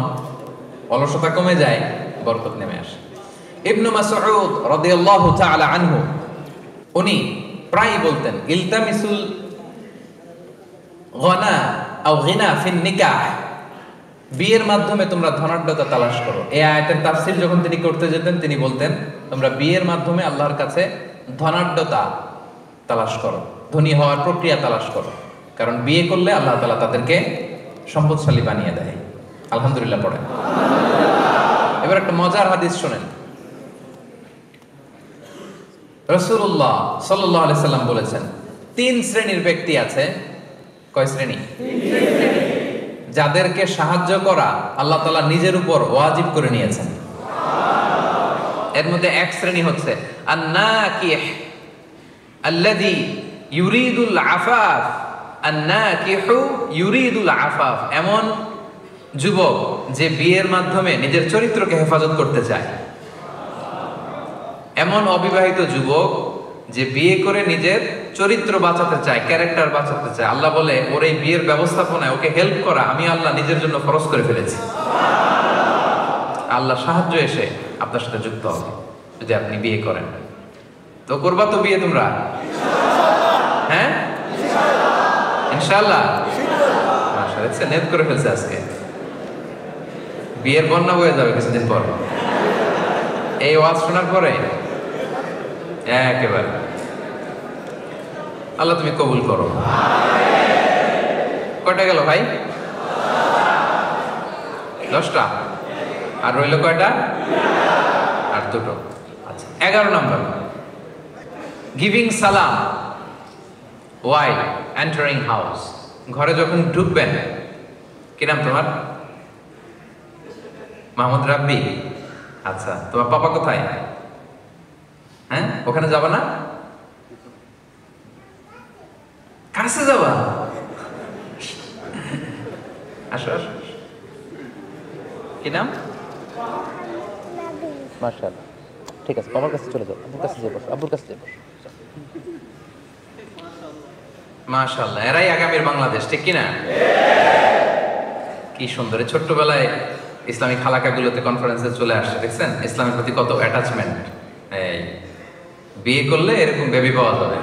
অলসতা কমে যায়, বরকত নেমে আসে। ইবনে মাসউদ রাদিয়াল্লাহু তাআলা আনহু উনি প্রায় বলতেন, ইলতামিসুল গনা আও গিনা ফিন নিকাহ, বিয়ের মাধ্যমে তোমরা ধনাঢ্যতা তালাশ করো। এই আয়াতের তাফসীর যখন তিনি করতে যেতেন, তিনি বলতেন, তোমরা বিয়ের মাধ্যমে আল্লাহর কাছে ধনাঢ্যতা তালাশ করো, ধনী হওয়ার প্রক্রিয়া তালাশ করো। কারণ বিয়ে করলে আল্লাহ তাআলা তাদেরকে সম্পদশালী বানিয়ে দেয়। আলহামদুলিল্লাহ পড়েন। এবার একটা মজার হাদিস শোনেন। রাসূলুল্লাহ সাল্লাল্লাহু আলাইহি সাল্লাম বলেছেন 3 শ্রেণীর ব্যক্তি আছে। কয় শ্রেণী? যাদেরকে সাহায্য করা আল্লাহ তাআলা নিজের উপর ওয়াজিব করে নিয়েছেন। এর মধ্যে এক শ্রেণী হচ্ছে আন-নাকিহ আল্লাযী ইউরিদুল আফাফ। আন-নাকিহু ইউরিদুল আফাফ, এমন যুবক যে বিয়ের মাধ্যমে নিজের চরিত্রকে হেফাজত করতে চায়। এমন অবিবাহিত যুবক যে বিয়ে করে নিজের চরিত্র বাঁচাতে চায়, ক্যারেক্টার বাঁচাতে চায়। আল্লাহ বলে ওর এই বিয়ের ব্যবস্থাপনায় ওকে হেল্প করা আমি আল্লাহ নিজের জন্য ফরজ করে ফেলেছি। আল্লাহ সাহায্য এসে আপনার সাথে যুক্ত হবে যদি আপনি বিয়ে করেন। তো করবা তো বিয়ে তোমরা? হ্যাঁ, ইনশাআল্লাহ। মাশাআল্লাহ, নেট করে ফেলছে আজকে। বিয়ের বন্যা বয়ে যাবে কিছুদিন পর এই ওয়াজ শোনার পরে। একেবারে আল্লাহ তুমি কবুল করো। কয়টা গেল ভাই? 10টা। আর রইল কয়টা? আর 2টো। আচ্ছা, 11 নম্বর, গিভিং সালাম while entering house। ঘরে যখন ঢুকবেন, কি নাম তোমার? মাহমুদ রাব্বি। আচ্ছা, তোমার পাপা কোথায়? হ্যাঁ, ওখানে যাবা না? কাছে যাবা? আসো আসো। কি নাম? মাশাআল্লাহ, ঠিক আছে, বাবার কাছে চলে যাও, আব্বুর কাছে যাও, আব্বুর কাছে যাও। মাশাআল্লাহ, এরাই আগামীর বাংলাদেশ, ঠিক কি না? কি সুন্দর, ছোট্টবেলায় ইসলামিক হালাকাগুলোতে কনফারেন্সে চলে আসছে, দেখছেন ইসলামের প্রতি কত অ্যাটাচমেন্ট। এই বিয়ে করলে এরকম বেবি পাওয়া যাবে।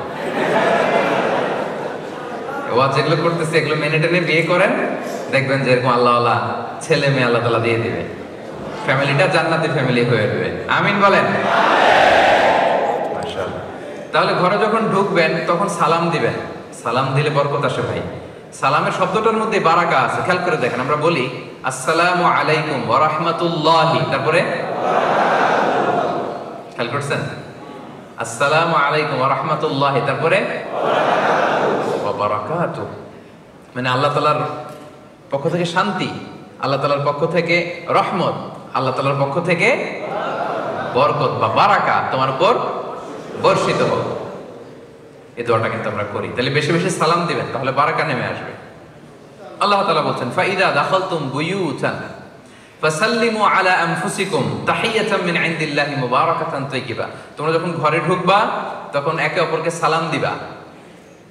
ওয়াজ যেগুলো করতেছে এগুলো মেনে টেনে বিয়ে করেন, দেখবেন যে এরকম আল্লাহওয়ালা ছেলে মেয়ে আল্লাহ তাআলা দিয়ে দিবে। ফ্যামিলিটা জান্নাতি ফ্যামিলি হয়ে যাবে। আমিন বলেন। মাশাআল্লাহ। তাহলে ঘরে যখন ঢুকবেন তখন সালাম দিবেন। সালাম দিলে বরকত আসে ভাই। সালামের শব্দটার মধ্যে বারাকা আছে, খেয়াল করে দেখেন। আমরা বলি আসসালামু আলাইকুম ওয়া রাহমাতুল্লাহি, তারপরে খেয়াল করছেন? আসসালামু আলাইকুম ওয়া রাহমাতুল্লাহি, তারপরে ওয়া বারাকাতুহু। মানে আল্লাহ তাআলার পক্ষ থেকে শান্তি, আল্লাহ তাআলার পক্ষ থেকে রহমত, আল্লাহ তাআলার পক্ষ থেকে বরকত বা বারাকা তোমার উপর বর্ষিত হোক। এই দোয়াটা কিন্তু আমরা করি। তাহলে বেশি বেশি সালাম দিবেন, তাহলে বারাকা নেমে আসবে। আল্লাহ তাআলা বলছেন ফাইদা দাখালতুম বুয়ুতান ফাসাল্লিমু আলা আনফুসিকুম তাহিয়াতাম মিন ইনদিল্লাহি মুবারাকাতান তাইয়্যিবা। তোমরা যখন ঘরে ঢুকবা তখন একে অপরকে সালাম দিবা,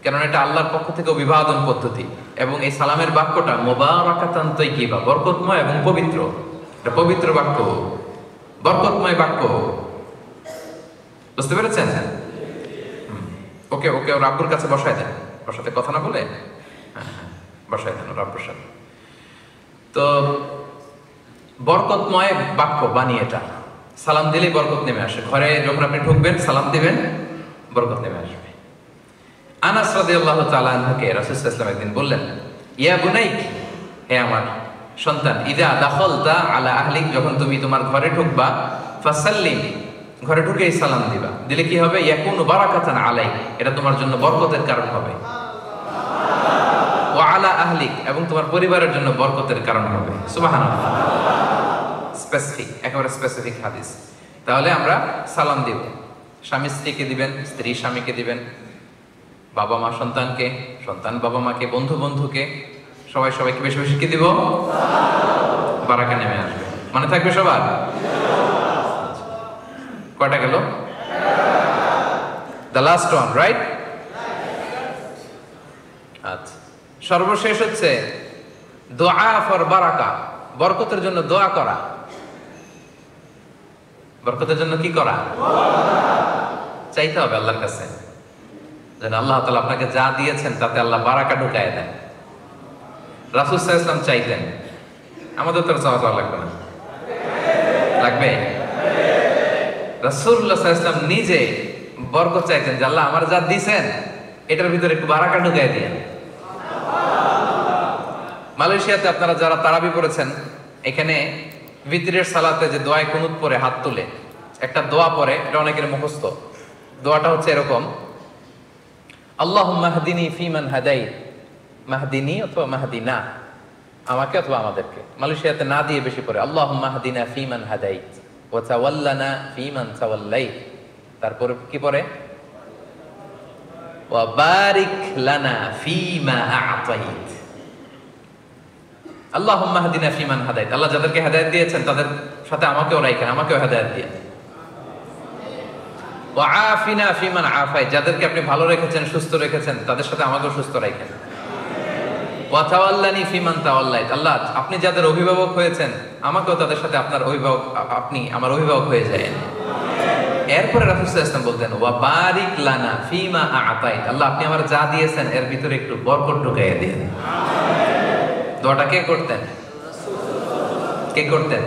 কারণ এটা আল্লাহর পক্ষ থেকে অভিবাদন পদ্ধতি। এবং এই সালামের বাক্যটা মুবারাকাতান তাইয়্যিবা, বরকতময় এবং পবিত্র। এটা পবিত্র বাক্য, বরকতময় বাক্য। বুঝতে পেরেছেন? ওকে ওকে ওর আব্বুর কাছে বসায় দেন, ওর সাথে কথা না বলে বসায় দেন ওর আব্বুর সাথে। তো বরকতময় বাক্য বাণী এটা। সালাম দিলেই বরকত নেমে আসে। ঘরে যখন আপনি ঢুকবেন সালাম দিবেন, বরকত নেমে আসবে। আনাস রাদিয়াল্লাহু তাআলা আনহুকে রাসূল সাল্লাল্লাহু আলাইহি ওয়াসাল্লাম একদিন বললেন, ইয়া বুনাইক, হে আমার সন্তান, ইযা দাখালতা আলা আহলিক, যখন তুমি তোমার ঘরে ঢুকবা, ফাসাল্লিম, ঘরে ঢুকেই সালাম দিবা। দিলে কি হবে? ইয়াকুনু বারাকাতান আলাইক, এটা তোমার জন্য বরকতের কারণ হবে। ওয়া আলা আহলিক, এবং তোমার পরিবারের জন্য বরকতের কারণ হবে। সুবহানাল্লাহ। স্পেসিফিক, একেবারে স্পেসিফিক হাদিস। তাহলে আমরা সালাম দিব। স্বামী স্ত্রীকে দিবেন, স্ত্রী স্বামীকে দিবেন, বাবা মা সন্তানকে, সন্তান বাবা মাকে, বন্ধু বন্ধুকে, সবাই সবাইকে বেশি বেশি কি দিব? বারাকা নেমে আসবে। মনে থাকবে সবার? কয়টা গেল? The last one, right? আচ্ছা, সর্বশেষ হচ্ছে দোয়া ফর বারাকা, বরকতের জন্য দোয়া করা। বরকতের জন্য কি করা? চাইতে হবে আল্লাহর কাছে, যেন আল্লাহ তাআলা আপনাকে যা দিয়েছেন তাতে আল্লাহ বারাকা ঢুকায় দেন। রাসূল সাল্লাল্লাহু আলাইহি ওয়াসাল্লাম চাইতেন, আমাদের তো চাওয়া লাগবে না? লাগবে? রাসূলুল্লাহ সাল্লাল্লাহু আলাইহি ওয়াসাল্লাম নিজে বরকত চাইতেন যে আল্লাহ আমার যা দিয়েছেন এটার ভিতরে একটু বারাকা ঢুকায় দিয়েন। মালয়েশিয়াতে আপনারা যারা তারাবি পড়েছেন, এখানে ভিতরের সালাতে যে দোয়ায় কুনুত পড়ে হাত তুলে একটা দোয়া পড়ে, এটা অনেকের মুখস্থ। দোয়াটা হচ্ছে এরকম, আল্লাহুম্মা হদিনি ফিমান হাদাইত, মাহদিনি অথবা মাহদিনা, আমাকে অথবা আমাদেরকে। মালয়েশিয়াতে না দিয়ে বেশি পড়ে আল্লাহুম্মা হদিনা ফিমান হাদাইত ওয়া তাওয়াল্লানা ফিমান তাওয়াল্লাইত। তারপরে কি পড়ে? ওয়া বারিক লানা ফিমা আ'তাইত। আল্লাহুম্মা হদিনা ফিমান হাদাইত, আল্লাহ যাদেরকে হেদায়েত দিয়েছেন তাদের সাথে আমাকেও রাখেন, আমাকেও হেদায়েত দিয়ে। ওয়া আফিনা ফিমান আফাইত, যাদেরকে আপনি ভালো রেখেছেন, সুস্থ রেখেছেন, তাদের সাথে আমাকেও সুস্থ রাখেন। ওয়া তাওয়াল্লানি ফিমান তাওয়াল্লাইত, আল্লাহ আপনি যাদের অভিভাবক হয়েছেন আমাকেও তাদের সাথে আপনার অভিভাবক, আপনি আমার অভিভাবক হয়ে যায়েন। এরপরে রাসূল সাল্লাল্লাহু আলাইহি ওয়াসাল্লাম বলতেন ওয়া বারিক লানা ফিমা আ'তাইত, আল্লাহ আপনি আমার যা দিয়েছেন এর ভিতরে একটু বরকত ঢুকাইয়া দিন। দোয়াটা কে করতেন? কে করতেন?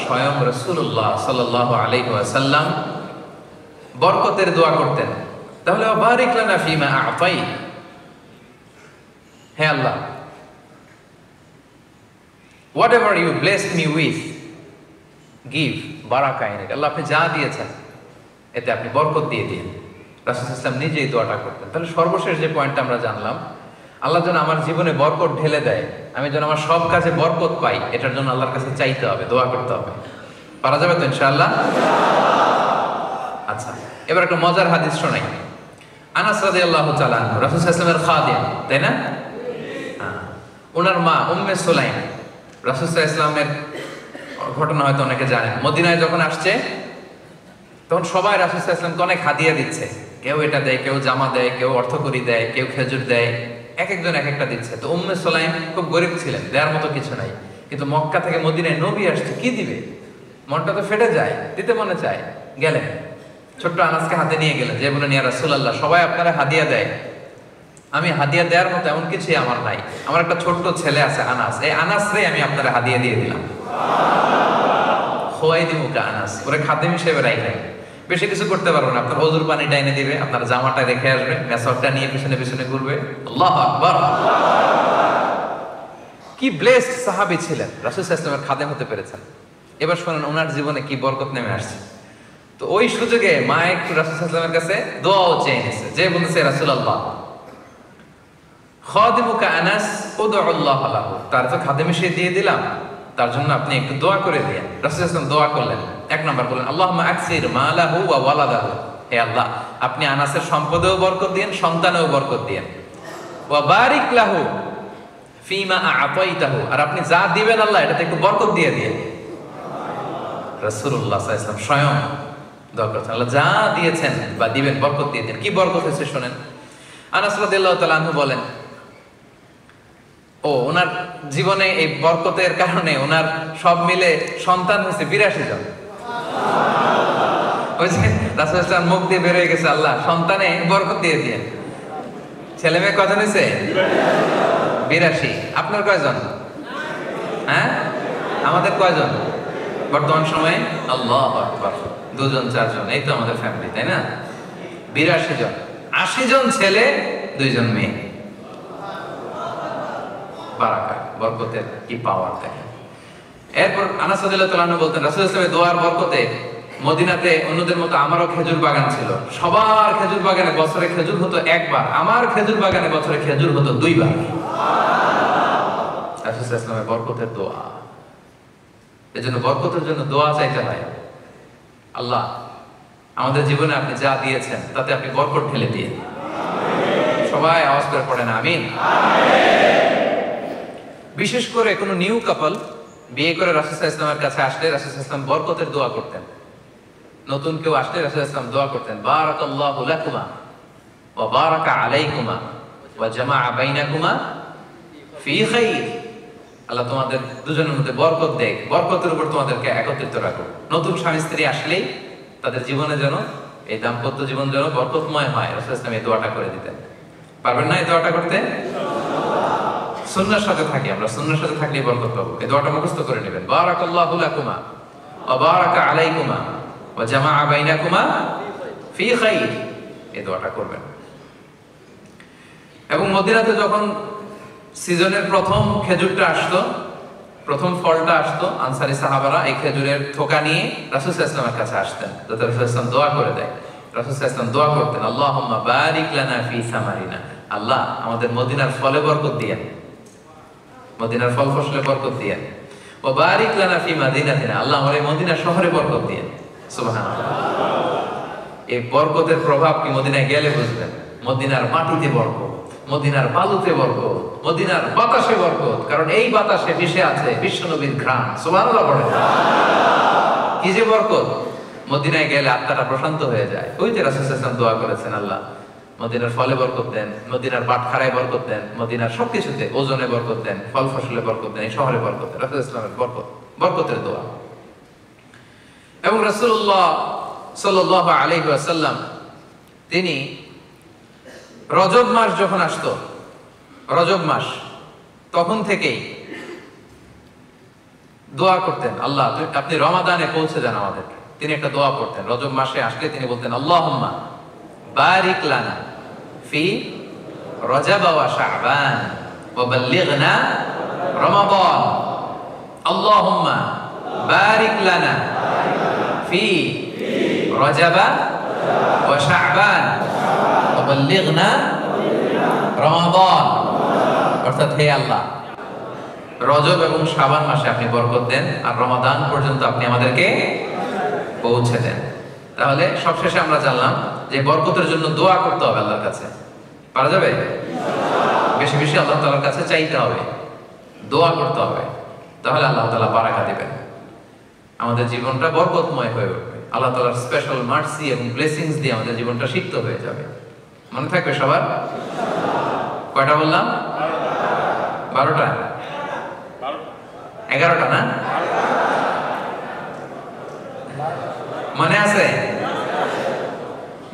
স্বয়ং রাসূলুল্লাহ সাল্লাল্লাহু আলাইহি ওয়াসাল্লাম বরকতের দোয়া করতেন। তাহলে ওয়া বারিক লানা ফিমা আ'তাইত, হে আল্লাহ, whatever you blessed me with, give বারাকা ইন ইট, আল্লাহ আপনি যা দিয়েছেন এতে আপনি বরকত দিয়ে দিন। রাসূল সাল্লাল্লাহু আলাইহি ওয়াসাল্লাম নিজেই দোয়াটা করতেন। তাহলে সর্বশেষ যে পয়েন্টটা আমরা জানলাম, আল্লাহ যেন আমার জীবনে বরকত ঢেলে দেয়, আমি যেন আমার সব কাজে বরকত পাই, এটার জন্য আল্লাহর কাছে চাইতে হবে, দোয়া করতে হবে। পারা যাবে তো ইনশাআল্লাহ? আচ্ছা, এবার একটা মজার হাদিস শোনাই। আনাস রাদিয়াল্লাহু তাআলা আনহু, রাসূল সাল্লাল্লাহু আলাইহি ওয়াসাল্লামের খাদিম, তাই না? ওনার মা উম্মে সুলাইম, রাসূল সাল্লাল্লাহু আলাইহি ওয়াসাল্লামের ঘটনা হয়তো অনেকে জানেন। মদিনায় যখন আসছে তখন সবাই রাসূল সাল্লাল্লাহু আলাইহি ওয়াসাল্লামকে অনেক হাদিয়া দিচ্ছে, কেউ এটা দেয়, কেউ জামা দেয়, কেউ অর্থকড়ি দেয়, কেউ খেজুর দেয়, এক একজন এক একটা দিচ্ছে। তো উম্মে সুলাইম খুব গরিব ছিলেন, দেওয়ার মতো কিছু নাই, কিন্তু মক্কা থেকে মদিনায় নবী আসছে, কি দিবে, মনটা তো ফেটে যায়, দিতে মনে চায়। গেলেন, ছোট্ট আনাসকে হাতে নিয়ে গেলেন, যে বলেন ইয়া রাসূলুল্লাহ সবাই আপনারা হাদিয়া দেয়, আমি হাদিয়া দেওয়ার মতো এমন কিছুই আমার নাই, আমার একটা ছোট্ট ছেলে আছে আনাস, এই আনাস রে আমি আপনারা হাদিয়া দিয়ে দিলাম। খোয়াই দিমুকা আনাস, ওরে খাদেম হিসেবে রাখলেন, বেশি কিছু করতে পারবো না, আপনার ওযুর পানিটা এনে দিবে, আপনার জামাটা রেখে আসবে, মেসওয়াকটা নিয়ে পিছনে পিছনে ঘুরবে। আল্লাহু আকবার! কি ব্লেসড সাহাবী ছিলেন, রাসূল সাল্লাল্লাহু আলাইহি ওয়াসাল্লামের খাদেম হতে পেরেছেন। এবার শুনুন ওনার জীবনে কি বরকত নেমে আসছে। তো ওই সুযোগে মা একটু রাসূল সাল্লাল্লাহু আলাইহি ওয়াসাল্লামের কাছে দোয়াও চেয়ে নিয়েছে, যে বলতেছে রাসূলুল্লাহ খাদিমুকা আনাস উদউল্লাহ লাহু, তার তো খাদেম সে দিয়ে দিলাম, তার জন্য আপনি একটু দোয়া করে দিন। রাসূল সাল্লাল্লাহু আলাইহি ওয়াসাল্লাম দোয়া করলেন। এক নাম্বার বললেন আল্লাহুম্মা আকসির মালাহু ওয়া ওয়ালাদাহু, হে আল্লাহ আপনি আনাসের সম্পদেও বরকত দিন, সন্তানেও বরকত দিন। ওয়া বারিক লাহু ফিমা আ'তাইতাহু, আর আপনি যা দিবেন আল্লাহ এটাতে একটু বরকত দিয়ে দিন। রাসূলুল্লাহ সাল্লাল্লাহু আলাইহি ওয়াসাল্লাম স্বয়ং দোয়া করছেন, আল্লাহ যা দিয়েছেন বা দিবেন বরকত দিয়ে দিন। কি বরকত হয়েছে শুনেন। আনাস রাদিয়াল্লাহু তাআলা আনহু বলেন, ওনার জীবনে এই বরকতের কারণে ওনার সব মিলে সন্তান হয়েছে 82 জন। ওই যে রাসূল সাল্লাল্লাহু আলাইহি ওয়াসাল্লাম মুখ দিয়ে বের হয়ে গেছে, আল্লাহ সন্তানে বরকত দিয়ে দিন। ছেলে মেয়ে কজন হয়েছে? 82। আপনার কয়জন? হ্যাঁ, আমাদের কয়জন বর্তমান সময়ে? আল্লাহু আকবার, 2 জন 4 জন, এই তো আমাদের ফ্যামিলি, তাই না? 82 জন, 80 জন ছেলে, 2 জন মেয়ে। বারাকা, বরকতের কি পাওয়ার দেখেন। এরপর আনাস রাদিয়াল্লাহু তাআলা আনহু বলতেন, রাসূল সাল্লাল্লাহু আলাইহি ওয়াসাল্লামের দোয়ার বরকতে মদিনাতে অন্যদের মতো আমারও খেজুর বাগান ছিল। সবার খেজুর বাগানে বছরে খেজুর হতো একবার, আমার খেজুর বাগানে বছরে খেজুর হতো 2 বার। রাসূল সাল্লাল্লাহু আলাইহি ওয়াসাল্লামের বরকতের দোয়া। এজন্য বরকতের জন্য দোয়া চাইতে হয়। আল্লাহ আমাদের জীবনে আপনি যা দিয়েছেন তাতে আপনি বরকত ঢেলে দিন। সবাই আওয়াজ করে পড়েন আমিন। বিশেষ করে কোনো নিউ কাপল বিয়ে করে রাসূল সাল্লাল্লাহু আলাইহি ওয়াসাল্লামের কাছে আসলে রাসূল সাল্লাল্লাহু আলাইহি ওয়াসাল্লাম বরকতের দোয়া করতেন। নতুন কেউ আসলে রাসূল সাল্লাল্লাহু আলাইহি ওয়াসাল্লাম দোয়া করতেন, বারাকাল্লাহু লাকুমা ওয়া বারাকা আলাইকুমা ওয়া জামাআ বাইনাকুমা ফি খাইর। আল্লাহ তোমাদের দুজনের মধ্যে বরকত দেয়, বরকতের উপর তোমাদেরকে একত্রিত রাখো। নতুন স্বামী স্ত্রী আসলেই তাদের জীবনে যেন এই দাম্পত্য জীবন যেন বরকতময় হয়, রাসূল সাল্লাল্লাহু আলাইহি ওয়াসাল্লাম এই দোয়াটা করে দিতেন। পারবেন না এই দোয়াটা করতে? সুন্নাহর সাথে থাকি আমরা, সুন্নাহর সাথে থাকলেই বরকত পাবো। এই দোয়াটা মুখস্থ করে নেবেন, বারাকাল্লাহু লাকুমা ওয়া বারাকা আলাইকুমা ওয়া জামাআ বাইনাকুমা ফি খাইর। এই দোয়াটা করবেন। এবং মদিনাতে যখন সিজনের প্রথম খেজুরটা আসতো, প্রথম ফলটা আসতো, আনসারী সাহাবারা এই খেজুরের থোকা নিয়ে রাসূল সাল্লাল্লাহু আলাইহি ওয়াসাল্লামের কাছে আসতেন, যাতে রাসূল সাল্লাল্লাহু আলাইহি ওয়াসাল্লাম দোয়া করে দেয়। রাসূল সাল্লাল্লাহু আলাইহি ওয়াসাল্লাম দোয়া করতেন, আল্লাহুম্মা বারিক লানা ফি সামারিনা, আল্লাহ আমাদের মদিনার ফলে বরকত দিয়েন, মদিনার ফল ফসলে বরকত দিয়েন। ওয়া বারিক লানা ফি মাদিনাতিনা, আল্লাহ আমাদের মদিনা শহরে বরকত দিয়েন। সুবহানাল্লাহ। এই বরকতের প্রভাব কি মদিনায় গেলে বুঝবেন। মদিনার মাটিতে বরকত, মদিনার বালুতে বরকত, মদিনার বাতাসে বরকত, কারণ এই বাতাসে মিশে আছে বিশ্বনবীর ঘ্রাণ। সুবহানাল্লাহ বলেন। কি যে বরকত, মদিনায় গেলে আত্মাটা প্রশান্ত হয়ে যায়। ওই যে রাসূল সাল্লাল্লাহু আলাইহি ওয়াসাল্লাম দোয়া করেছেন, আল্লাহ মদিনার ফলে বরকত দেন, মদিনার বাটখারায় বরকত দেন, মদিনার সবকিছুতে, ওজনে বরকত দেন, ফল ফসলে বরকত দেন, এই শহরে বরকত দেন। রাসূল ইসলামের বরকত, বরকতের দোয়া। এবং রাসূলুল্লাহ সাল্লাল্লাহু আলাইহি ওয়াসাল্লাম তিনি রজব মাস যখন আসতো, রজব মাস, তখন থেকেই দোয়া করতেন, আল্লাহ আপনি রমাদানে পৌঁছে দেন আমাদেরকে। তিনি একটা দোয়া করতেন, রজব মাসে আসলে তিনি বলতেন, আল্লাহুম্মা বারিক লানা ফি রজব ওয়া শাবান ওয়া বাল্লিগনা রমাদান, আল্লাহুম্মা বারিক লানা ফি রজব ওয়া শাবান ওয়া বাল্লিগনা রমাদান। অর্থাৎ হে আল্লাহ, রজব এবং শাবান মাসে আপনি বরকত দেন, আর রমাদান পর্যন্ত আপনি আমাদেরকে পৌঁছে দেন। তাহলে সবশেষে আমরা জানলাম যে বরকতের জন্য দোয়া করতে হবে আল্লাহর কাছে। পারা যাবে? বেশি বেশি আল্লাহ তাআলার কাছে চাইতে হবে, দোয়া করতে হবে, তাহলে আল্লাহ তাআলা বারাকা দিবেন, আমাদের জীবনটা বরকতময় হয়ে উঠবে। আল্লাহ তাআলার স্পেশাল মার্সি এবং ব্লেসিংস দিয়ে আমাদের জীবনটা সিক্ত হয়ে যাবে। মনে থাকবে সবার? কয়টা বললাম? 12টা? 11টা না? মনে আছে?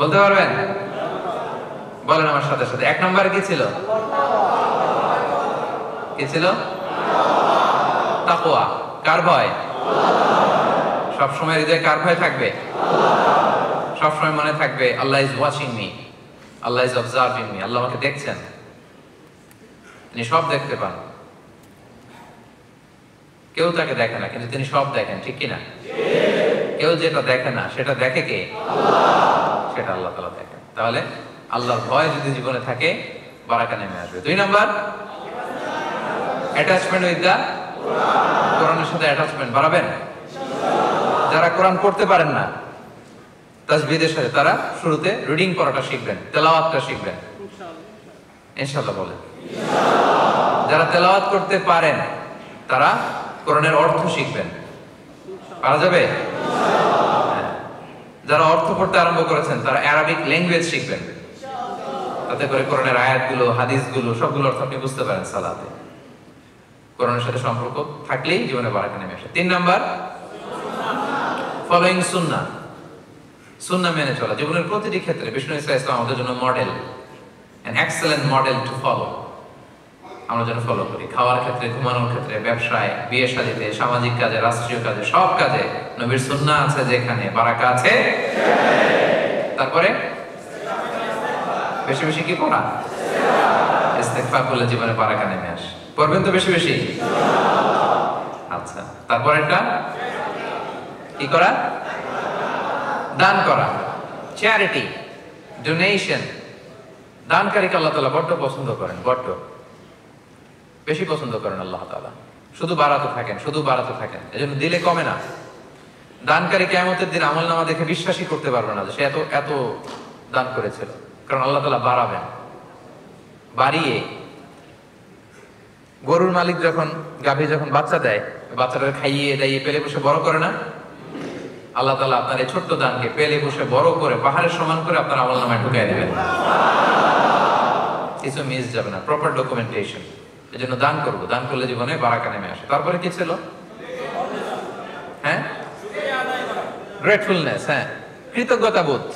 বলতে পারবেন? বলেন আমার সাথে সাথে। 1 নম্বরে কি ছিল? কি ছিল? তাকওয়া। কার ভয়? সবসময় হৃদয়ে কার ভয় থাকবে? সবসময় মনে থাকবে আল্লাহ ইজ ওয়াচিং মি, আল্লাহ ইজ অবজার্ভিং মি, আল্লাহ আমাকে দেখছেন, তিনি সব দেখতে পান। কেউ তাকে দেখে না, কিন্তু তিনি সব দেখেন, ঠিক কিনা? কেউ যেটা দেখে না সেটা দেখে কে? সেটা আল্লাহ তাআলা দেখেন। তাহলে আল্লাহর ভয় যদি জীবনে থাকে, বারাকা নেমে আসবে। 2 নাম্বার, অ্যাটাচমেন্ট উইথ দা কোরআনের সাথে অ্যাটাচমেন্ট বাড়াবেন। যারা কোরআন পড়তে পারেন না তাসবিহের সাথে, তারা শুরুতে রিডিং পড়াটা শিখবেন, তেলাওয়াতটা শিখবেন ইনশাআল্লাহ বলেন। যারা তেলাওয়াত করতে পারেন তারা কোরআনের অর্থ শিখবেন। পারা যাবে? যারা অর্থ পড়তে আরম্ভ করেছেন তারা আরবিক ল্যাঙ্গুয়েজ শিখবেন, তাতে করে কোরআনের আয়াতগুলো, হাদিসগুলো সবগুলো অর্থ আপনি বুঝতে পারেন সালাতে। কোরআনের সাথে সম্পর্ক থাকলেই জীবনে বারাকা নেমে আসে। 3 নাম্বার, ফলোইং সুন্নাহ, সুন্নাহ মেনে চলা। জীবনের প্রতিটি ক্ষেত্রে বিষ্ণু ইসলাম আমাদের জন্য model, an excellent model to follow। আমরা যেন ফলো করি, খাওয়ার ক্ষেত্রে, ঘুমানোর ক্ষেত্রে, ব্যবসায়, বিয়ে শাদীতে, সামাজিক কাজে, রাষ্ট্রীয় কাজে, সব কাজে নবীর সুন্নাহ আছে যেখানে, বারাকা আছে। তারপরে বেশি বেশি কি পড়া? ইস্তেগফার করলে জীবনে বারাকা নেমে আসে। পড়বেন তো বেশি বেশি? আচ্ছা, তারপর একটা কি করা? দান করা, চ্যারিটি, ডোনেশন। দানকারীকে আল্লাহ তাআলা বড্ড পছন্দ করেন, বড্ড বেশি পছন্দ করেন আল্লাহ তাআলা। শুধু বাড়াতে থাকেন, শুধু বাড়াতে থাকেন, এজন্য দিলে কমে না। দানকারী কিয়ামতের দিন আমলনামা দেখে বিশ্বাসই করতে পারবে না যে সে এত এত দান করেছিল, কারণ আল্লাহ তাআলা বাড়াবেন। বাড়িয়ে গরুর মালিক যখন, গাভী যখন বাচ্চা দেয়, বাচ্চাটা খাইয়ে দাইয়ে পেলে বসে বড় করে না, আল্লাহ তাআলা আপনার এই ছোট্ট দানকে পেলে বসে বড় করে পাহাড়ের সমান করে আপনার আমলনামায় ঢুকাই দিবেন, কিছু মিস যাবে না, প্রপার ডকুমেন্টেশন। এজন্য দান করব, দান করলে জীবনে বারাকা নেমে আসে। তারপরে কি ছিল? হ্যাঁ, গ্রেটফুলনেস, হ্যাঁ, কৃতজ্ঞতা বোধ।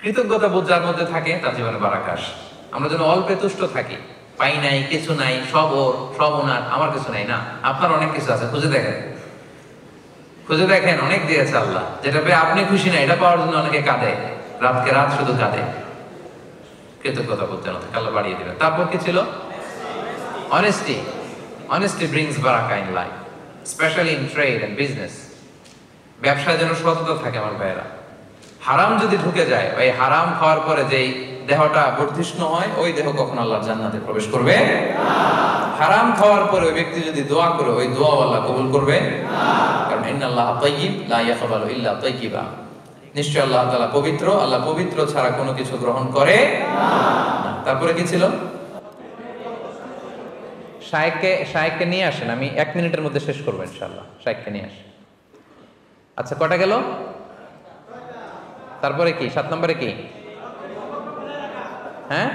কৃতজ্ঞতা বোধ যার মধ্যে থাকে তার জীবনে বারাকা আসে। আমরা যেন অল্পে তুষ্ট থাকি, পাই নাই, কিছু নাই, সব ওর, সব ওনার, আমার কিছু নাই। না, আপনার অনেক কিছু আছে, খুঁজে দেখেন, খুঁজে দেখেন, অনেক দিয়েছে আল্লাহ। যেটা পেয়ে আপনি খুশি না, এটা পাওয়ার জন্য অনেকে কাঁদে, রাতকে রাত শুধু কাঁদে। কৃতজ্ঞতা বোধ যেন আল্লাহ বাড়িয়ে দিবেন। তারপর কি ছিল? অনেস্টি। অনেস্টি ব্রিংস বারাকা in life, specially in trade and business. ব্যবসায় যেন সততা থাকে আমার ভাইয়েরা, হারাম যদি ঢুকে যায়, ওই হারাম খাওয়ার পরে যেই দেহটা বর্ধিষ্ণু হয়, ওই দেহ কখন আল্লাহর জান্নাতে প্রবেশ করবে না। হারাম খাওয়ার পরে ওই ব্যক্তি যদি দোয়া করে, ওই দোয়া আল্লাহ কবুল করবে না, কারণ ইন্নাল্লাহা তাইয়্যিব লা ইয়াকবালু ইল্লা তাইয়্যিবা। নিশ্চয় আল্লাহ তাআলা পবিত্র, আল্লাহ পবিত্র ছাড়া কোনো কিছু গ্রহণ করে না। তারপরে কি ছিল? শায়েককে নিয়ে আসেন, আমি 1 মিনিটের মধ্যে শেষ করবো ইনশাআল্লাহ। শায়েককে নিয়ে আসেন। আচ্ছা, কটা গেল? তারপরে কি 7 নম্বরে কি? হ্যাঁ,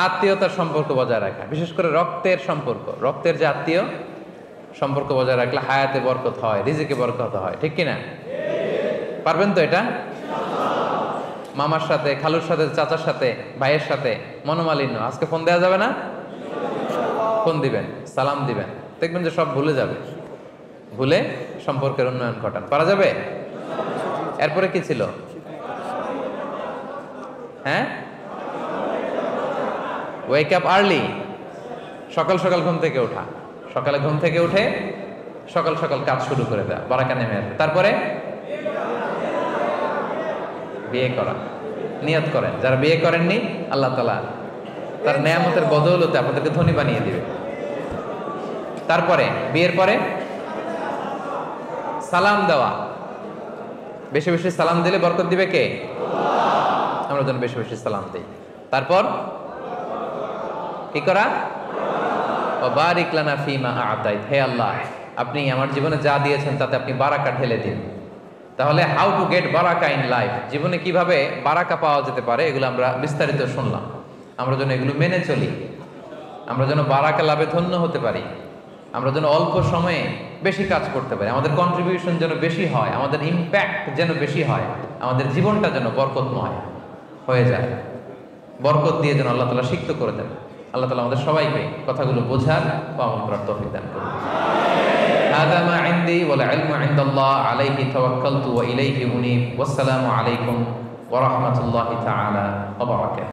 আত্মীয়তার সম্পর্ক বজায় রাখা, বিশেষ করে রক্তের সম্পর্ক। রক্তের যে আত্মীয়, সম্পর্ক বজায় রাখলে হায়াতে বরকত হয়, রিজিকে বরকত হয়, ঠিক কিনা? পারবেন তো এটা? মামার সাথে, খালুর সাথে, চাচার সাথে, ভাইয়ের সাথে মনোমালিন্য, আজকে ফোন দেওয়া যাবে না? ফোন দিবেন, সালাম দিবেন, দেখবেন যে সব ভুলে যাবে। ভুলে সম্পর্কের উন্নয়ন ঘটান, পারা যাবে? এরপরে কি ছিল? হ্যাঁ, ওয়েক আপ আর্লি, সকাল সকাল ঘুম থেকে ওঠা। সকালে ঘুম থেকে উঠে সকাল সকাল কাজ শুরু করে দেওয়া, বারাকা নেমে আসবে। তারপরে বিয়ে করা, নিয়ত করেন। যারা বিয়ে করেননি, আল্লাহ তাআলা তার নেয়ামতের বদৌলতে আপনাদেরকে ধনী বানিয়ে দিবে। তারপরে বিয়ের পরে সালাম দেওয়া, বেশি বেশি সালাম দিলে বরকত দিবে কে? আমরা যেন বেশি বেশি সালাম দিই। তারপর কি করা? ও বারিক লানা ফিমা আ'তাইত, হে আল্লাহ, আপনি আমার জীবনে যা দিয়েছেন তাতে আপনি বারাকা ঢেলে দিন। তাহলে হাউ টু গেট বারাকা ইন লাইফ, জীবনে কিভাবে বারাকা পাওয়া যেতে পারে, এগুলো আমরা বিস্তারিত শুনলাম। আমরা যেন এগুলো মেনে চলি, আমরা যেন বারাকা লাভে ধন্য হতে পারি, আমরা যেন অল্প সময়ে বেশি কাজ করতে পারি, আমাদের কন্ট্রিবিউশন যেন বেশি হয়, আমাদের ইম্প্যাক্ট যেন বেশি হয়, আমাদের জীবনটা যেন বরকতময় হয়ে যায়। বরকত দিয়ে যেন আল্লাহ তাআলা সিক্ত করে দেন। আল্লাহ তাআলা আমাদের সবাইকে কথাগুলো বোঝার ও আমল করার তৌফিক দান করুন। হাযা মা ইনদি ওয়াল ইলমু ইনদাল্লাহ আলাইহি তাওয়াক্কালতু ওয়া ইলাইহি উনীব। ওয়াসসালামু আলাইকুম ওয়া রাহমাতুল্লাহি তাআলা ওয়া বারাকাতুহু।